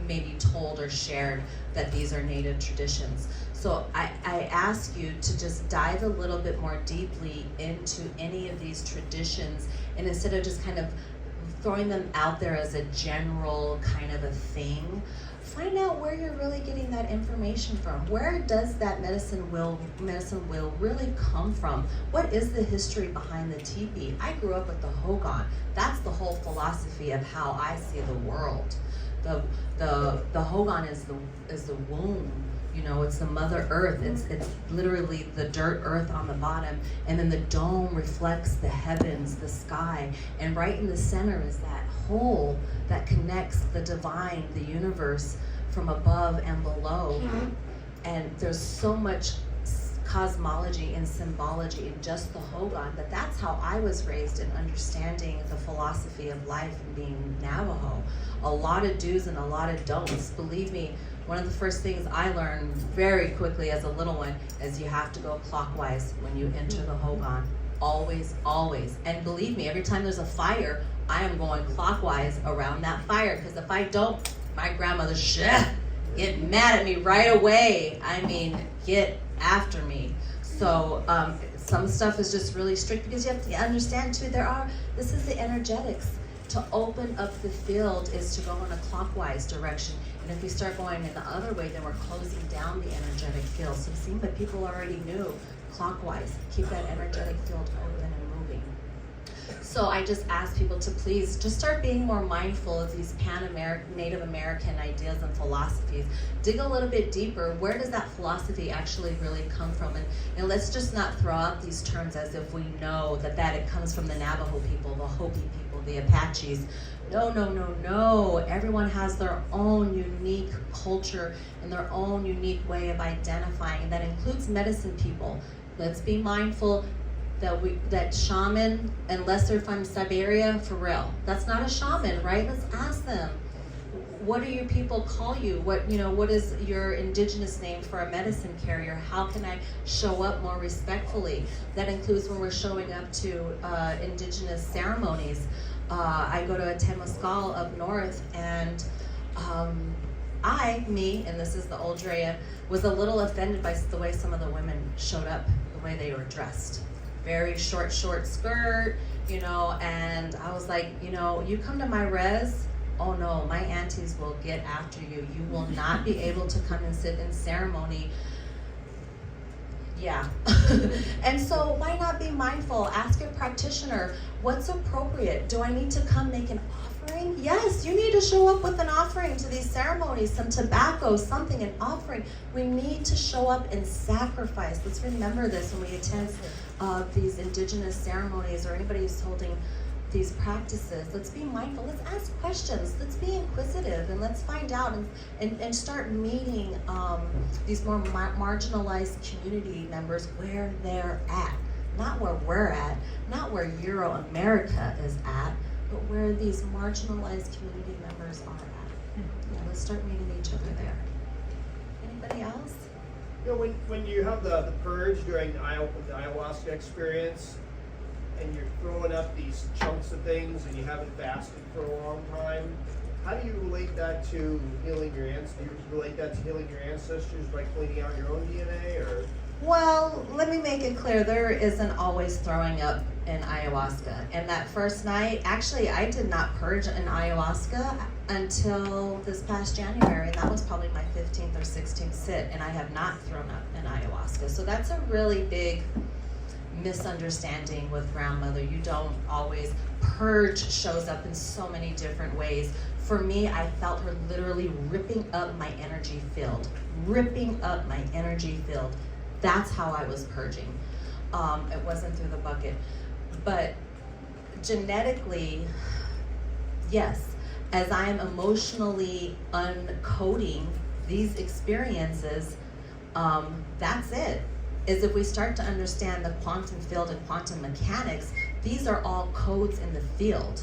maybe told or shared that these are Native traditions. So I ask you to just dive a little bit more deeply into any of these traditions, and instead of just kind of throwing them out there as a general kind of a thing, find out where you're really getting that information from. Where does that medicine wheel really come from? What is the history behind the teepee? I grew up with the Hogan. That's the whole philosophy of how I see the world. The Hogan is the womb. You know, it's the Mother Earth. It's literally the dirt earth on the bottom, and then the dome reflects the heavens, the sky, and right in the center is that hole that connects the divine, the universe, from above and below. And there's so much cosmology and symbology in just the Hogan that's how I was raised in understanding the philosophy of life and being Navajo. A lot of do's and a lot of don'ts. Believe me, One of the first things I learned very quickly as a little one is you have to go clockwise when you enter the Hogan. Always, always. And believe me, every time there's a fire, I am going clockwise around that fire, because if I don't, my grandmother get mad at me right away. I mean, get after me. So some stuff is just really strict, because you have to understand too, this is the energetics. To open up the field is to go in a clockwise direction. And if we start going in the other way, then we're closing down the energetic field. So see, but people already knew clockwise. Keep that energetic field open and moving. So I just ask people to please just start being more mindful of these Native American ideas and philosophies. Dig a little bit deeper. Where does that philosophy actually really come from? And let's just not throw out these terms as if we know that it comes from the Navajo people, the Hopi people, the Apaches. No, no, no, no. Everyone has their own unique culture and their own unique way of identifying, and that includes medicine people. Let's be mindful that shaman, unless they're from Siberia, for real, that's not a shaman, right? Let's ask them, what do your people call you? What is your indigenous name for a medicine carrier? How can I show up more respectfully? That includes when we're showing up to indigenous ceremonies. I go to a Temescal up north, and and this is the old Drea, was a little offended by the way some of the women showed up, the way they were dressed. Very short skirt, and I was like, you come to my res, oh no, my aunties will get after you. You will not be able to come and sit in ceremony. Yeah. And so why not be mindful? Ask your practitioner, what's appropriate? Do I need to come make an offering? Yes, you need to show up with an offering to these ceremonies, some tobacco, something, an offering. We need to show up and sacrifice. Let's remember this when we attend these indigenous ceremonies, or anybody who's holding these practices. Let's be mindful. Let's ask questions. Let's be inquisitive, and let's find out and start meeting these more marginalized community members where they're at. Not where we're at, not where Euro-America is at, but where these marginalized community members are at. Yeah, let's start meeting each other there. Anybody else? When you have the purge during the ayahuasca experience, and you're throwing up these chunks of things, and you haven't fasted for a long time, how do you relate that to healing your ancestors? Do you relate that to healing your ancestors by cleaning out your own DNA, or? Well, let me make it clear, there isn't always throwing up in ayahuasca. And that first night, actually, I did not purge in ayahuasca until this past January, and that was probably my 15th or 16th sit, and I have not thrown up in ayahuasca. So that's a really big misunderstanding with grandmother. You don't always, purge shows up in so many different ways. For me, I felt her literally ripping up my energy field. That's how I was purging. It wasn't through the bucket. But genetically, yes, as I am emotionally uncoding these experiences, that's it. Is if we start to understand the quantum field and quantum mechanics, these are all codes in the field.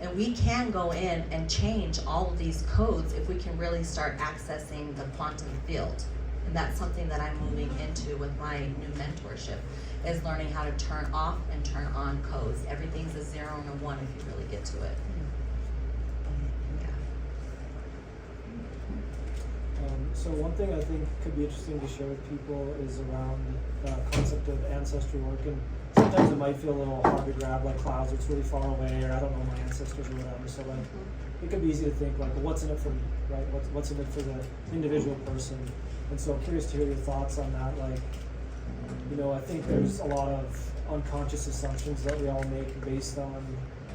And we can go in and change all of these codes if we can really start accessing the quantum field. And that's something that I'm moving into with my new mentorship, is learning how to turn off and turn on codes. Everything's a 0 and a 1 if you really get to it. So one thing I think could be interesting to share with people is around the concept of ancestry work. And sometimes it might feel a little hard to grab, like clouds, it's really far away, or I don't know my ancestors or whatever. So like, it can be easy to think like, well, what's in it for me, right? What's in it for the individual person? And so I'm curious to hear your thoughts on that. Like, I think there's a lot of unconscious assumptions that we all make based on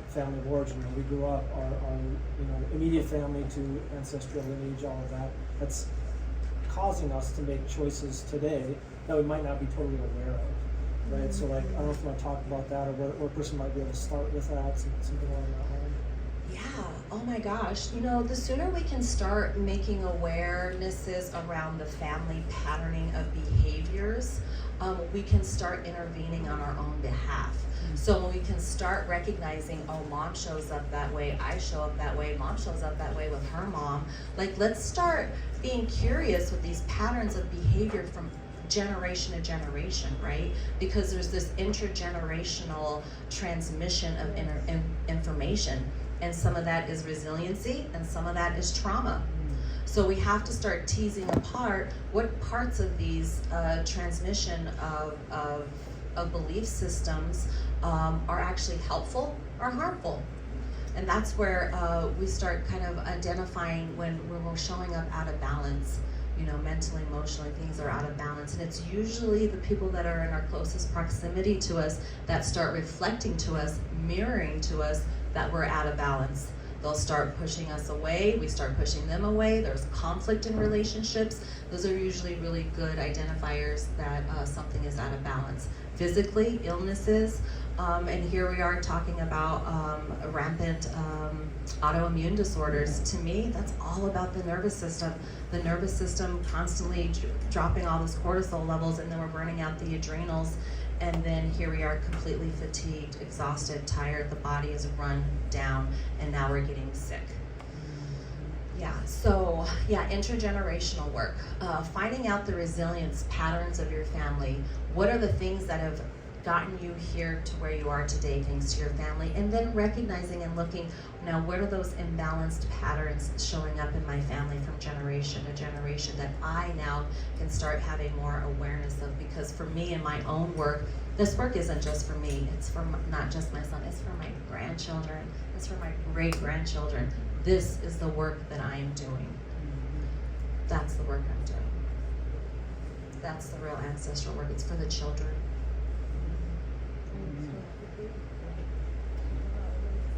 family of origin. When we grew up, our immediate family to ancestral lineage, all of that, that's causing us to make choices today that we might not be totally aware of, right? So like, I don't know if you want to talk about that, or where a person might be able to start with that, something along that line. Yeah. oh my gosh, you know, the sooner we can start making awarenesses around the family patterning of behaviors, we can start intervening on our own behalf. So when we can start recognizing, oh, mom shows up that way, I show up that way, mom shows up that way with her mom. Like, let's start being curious with these patterns of behavior from generation to generation, right? Because there's this intergenerational transmission of information. And some of that is resiliency, and some of that is trauma. So we have to start teasing apart what parts of these transmission of belief systems are actually helpful or harmful. And that's where we start kind of identifying when we're showing up out of balance, you know, mentally, emotionally, things are out of balance. And it's usually the people that are in our closest proximity to us that start reflecting to us, mirroring to us that we're out of balance. They'll start pushing us away, we start pushing them away, there's conflict in relationships. Those are usually really good identifiers that something is out of balance. Physically, illnesses, and here we are talking about rampant autoimmune disorders. To me, that's all about the nervous system. The nervous system constantly dropping all those cortisol levels, and then we're burning out the adrenals. And then here we are completely fatigued, exhausted, tired, the body is run down, and now we're getting sick. Yeah, so yeah, intergenerational work. Finding out the resilience patterns of your family. What are the things that have gotten you here to where you are today thanks to your family? And then recognizing and looking, now what are those imbalanced patterns showing up in my family from generation to generation that I now can start having more awareness of? Because for me in my own work, this work isn't just for me, it's for not just my son, it's for my grandchildren, it's for my great-grandchildren. This is the work that I am doing. That's the work I'm doing. That's the real ancestral work, it's for the children.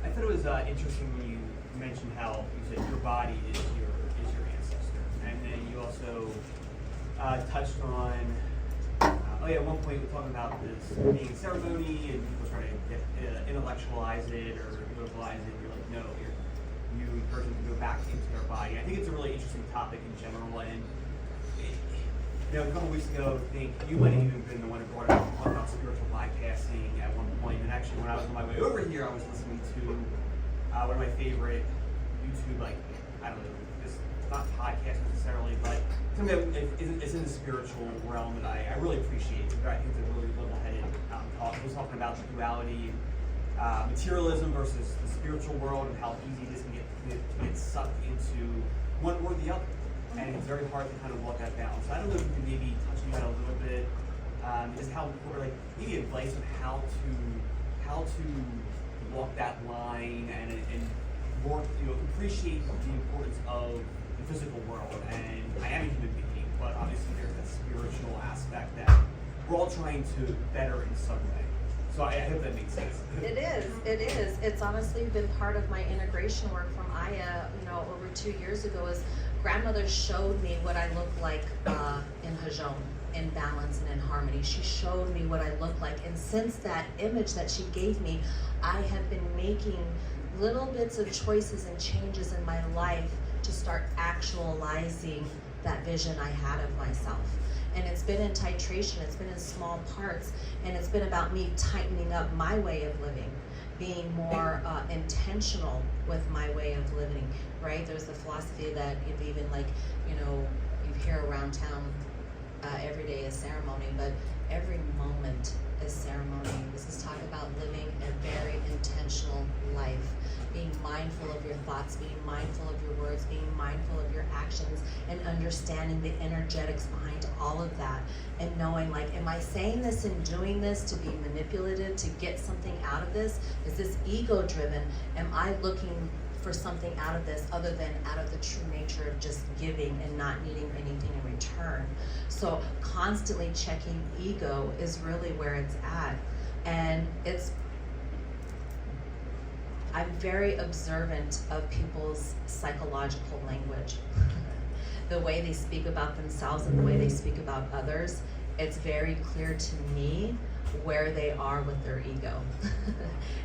I thought it was interesting when you mentioned how you said your body is your ancestor, and then you also touched on at one point we were talking about this being ceremony and people trying to intellectualize it or vocalize it. You're like, no, you encourage them to go back into their body. I think it's a really interesting topic in general, and a couple weeks ago, I think you might have even been the one who brought up about spiritual bypassing at one point. And actually, when I was on my way over here, I was listening to one of my favorite YouTube, I don't know, it's not podcast necessarily, but something that is in the spiritual realm that I really appreciate. I think it's a really level-headed talk. It was talking about the duality, materialism versus the spiritual world, and how easy it is to get sucked into one or the other. And it's very hard to kind of walk that balance. So I don't know if you can maybe touch on that a little bit, just how, or maybe advice on how to walk that line and work, appreciate the importance of the physical world. And I am a human being, but obviously there's that spiritual aspect that we're all trying to better in some way. So I hope that makes sense. It is. It's honestly been part of my integration work from Aya, over 2 years ago, is grandmother showed me what I look like in Hajon, in balance and in harmony. She showed me what I look like. And since that image that she gave me, I have been making little bits of choices and changes in my life to start actualizing that vision I had of myself. And it's been in titration, it's been in small parts, and it's been about me tightening up my way of living, being more intentional with my way of living, right? There's the philosophy that if even you hear around town, every day is ceremony, but every moment is ceremony. This is talking about living a very intentional life, being mindful of your thoughts, being mindful of your words, being mindful of your actions, and understanding the energetics behind all of that, and knowing, am I saying this and doing this to be manipulative, to get something out of this? Is this ego driven? Am I looking for something out of this other than out of the true nature of just giving and not needing anything in return? So constantly checking ego is really where it's at. And I'm very observant of people's psychological language. The way they speak about themselves and the way they speak about others, it's very clear to me where they are with their ego.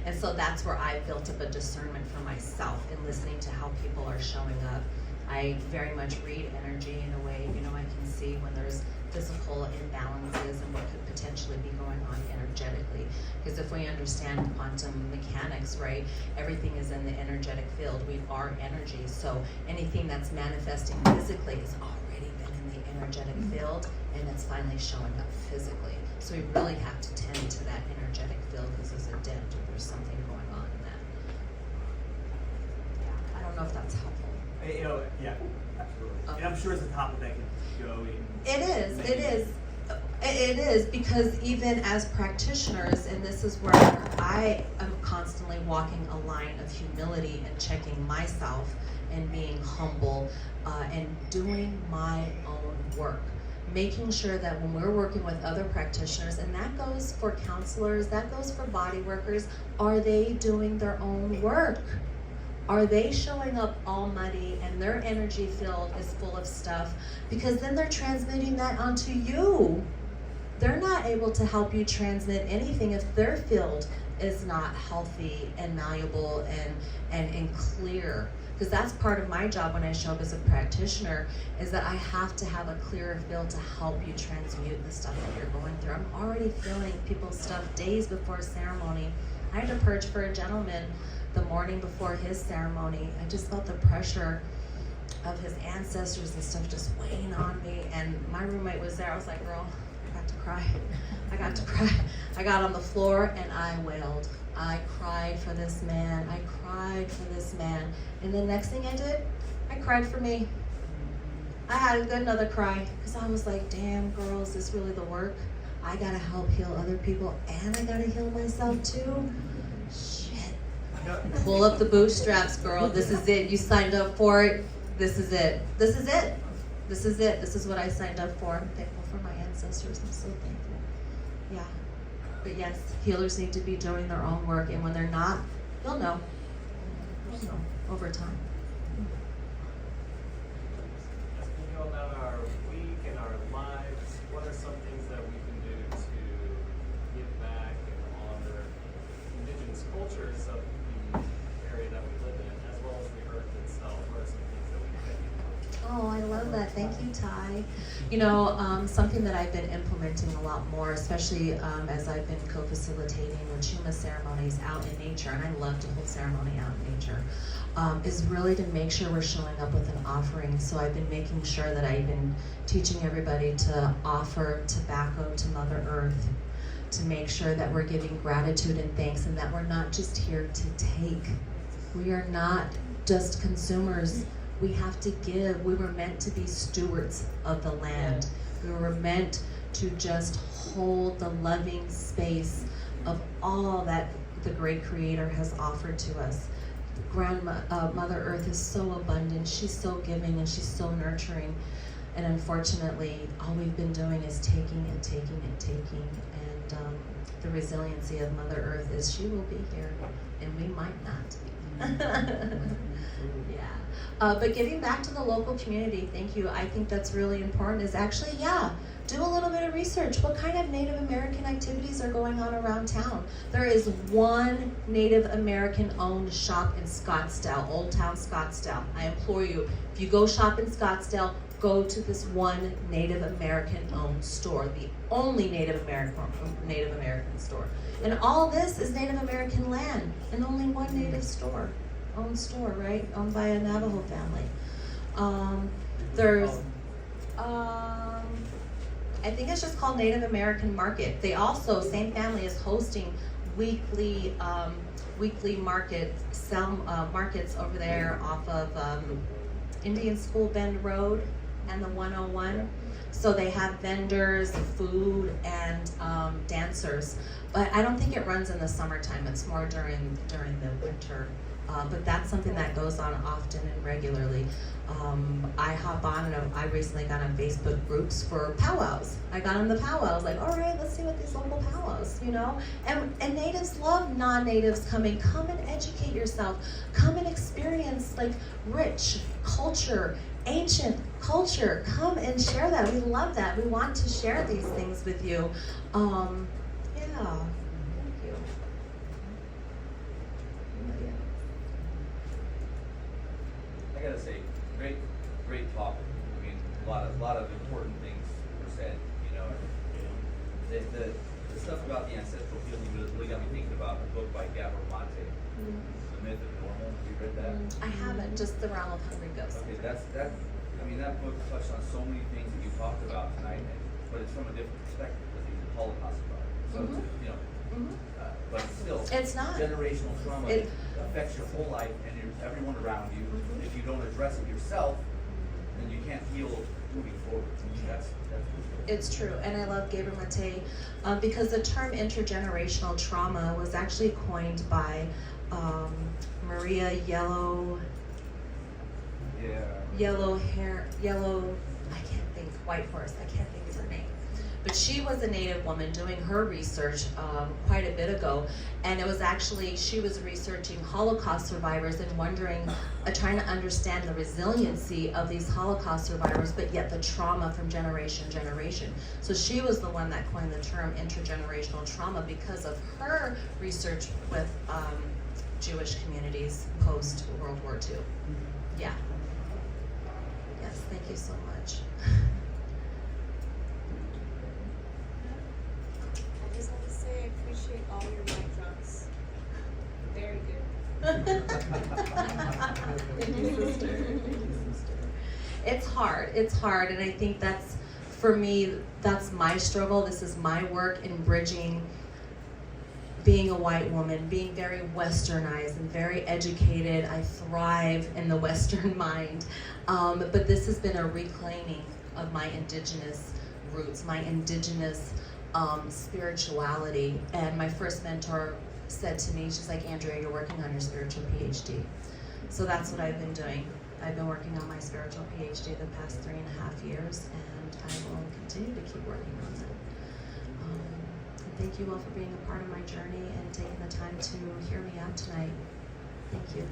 And so that's where I built up a discernment for myself in listening to how people are showing up. I very much read energy in a way, I can see when there's physical imbalances and what could potentially be going on energetically. Because if we understand quantum mechanics, right, everything is in the energetic field. We are energy, so anything that's manifesting physically has already been in the energetic field, and it's finally showing up physically. So we really have to tend to that energetic field because there's a dent or there's something going on in that. Yeah, I don't know if that's helpful. Yeah, absolutely. And I'm sure it's a topic that could go in. It is because even as practitioners, and this is where I am constantly walking a line of humility and checking myself and being humble and doing my own work. Making sure that when we're working with other practitioners, and that goes for counselors, that goes for body workers, are they doing their own work? Are they showing up all muddy and their energy field is full of stuff? Because then they're transmitting that onto you. They're not able to help you transmit anything if their field is not healthy and malleable and clear. Because that's part of my job when I show up as a practitioner, is that I have to have a clearer field to help you transmute the stuff that you're going through. I'm already feeling people's stuff days before ceremony. I had to purge for a gentleman the morning before his ceremony. I just felt the pressure of his ancestors and stuff just weighing on me. And my roommate was there. I was like, girl, I got to cry. I got on the floor and I wailed. I cried for this man. And the next thing I did, I cried for me. I had another cry because I was like, damn, girl, is this really the work? I gotta help heal other people and I gotta heal myself too? Shit. Pull up the bootstraps, girl. This is it. You signed up for it. This is it. This is what I signed up for. I'm thankful for my ancestors. I'm so thankful. Yeah. But yes, healers need to be doing their own work, and when they're not, they'll know. They'll know over time. As we go about our week and our lives, what are some things that we can do to give back and honor indigenous cultures of the area that we live in, as well as the earth itself? What are some things that we can do? Oh, I love that. Thank you, Ty. Something that I've been implementing a lot more, especially as I've been co-facilitating Wachuma ceremonies out in nature, and I love to hold ceremony out in nature, is really to make sure we're showing up with an offering. So I've been making sure that I've been teaching everybody to offer tobacco to Mother Earth, to make sure that we're giving gratitude and thanks, and that we're not just here to take. We are not just consumers. We have to give. We were meant to be stewards of the land. We were meant to just hold the loving space of all that the great Creator has offered to us. Mother Earth is so abundant. She's so giving and she's so nurturing. And unfortunately, all we've been doing is taking and taking and taking. And the resiliency of Mother Earth is she will be here, and we might not. Yeah. But giving back to the local community, thank you. I think that's really important, is actually, do a little bit of research. What kind of Native American activities are going on around town? There is one Native American owned shop in Scottsdale, Old Town Scottsdale. I implore you, if you go shop in Scottsdale, go to this one Native American owned store, the only Native American store. And all this is Native American land, and only one Native owned store, right? Owned by a Navajo family. There's, I think it's just called Native American Market. They also, same family is hosting weekly markets over there off of Indian School Bend Road and the 101. So they have vendors, food, and dancers. But I don't think it runs in the summertime. It's more during the winter. But that's something that goes on often and regularly. I hop on, and I recently got on Facebook groups for powwows. I got on the powwows, like, all right, let's see what these local powwows, And natives love non-natives coming. Come and educate yourself. Come and experience like rich culture, ancient culture. Come and share that. We love that. We want to share these things with you. Thank you. Anybody else? I gotta say, great talk. I mean, a lot of important things were said. You know, the stuff about the ancestral healing really got me thinking about a book by Gabor Mate, The Myth of Normal. Have you read that? I haven't, just The Realm of Hungry Ghosts. Okay, that. I mean, that book touched on so many things that you talked about tonight, but it's from a different perspective because he's a Holocaust survivor. So it's, you know, but still, It's not. generational trauma It- affects your whole life and everyone around you. If you don't address it yourself, then you can't heal moving forward. That's It's true, and I love Gabriel Mate because the term intergenerational trauma was actually coined by Maria Yellow, I can't think, Whitehorse, I can't think of her name. But she was a Native woman doing her research quite a bit ago, and it was actually, she was researching Holocaust survivors and wondering, trying to understand the resiliency of these Holocaust survivors, but yet the trauma from generation to generation. So she was the one that coined the term intergenerational trauma because of her research with Jewish communities post World War II. Yeah. Yes, thank you so much. I just want to say I appreciate all your mic drops. Very good. Thank you, sister. Thank you, sister. It's hard, and I think that's, for me, that's my struggle. This is my work in bridging being a white woman, being very westernized and very educated. I thrive in the Western mind, but this has been a reclaiming of my indigenous roots, my indigenous spirituality. And my first mentor said to me, she's like, Andrea, you're working on your spiritual PhD. So that's what I've been doing. I've been working on my spiritual PhD the past 3.5 years, and I will continue to keep working on that. And thank you all for being a part of my journey and taking the time to hear me out tonight. Thank you.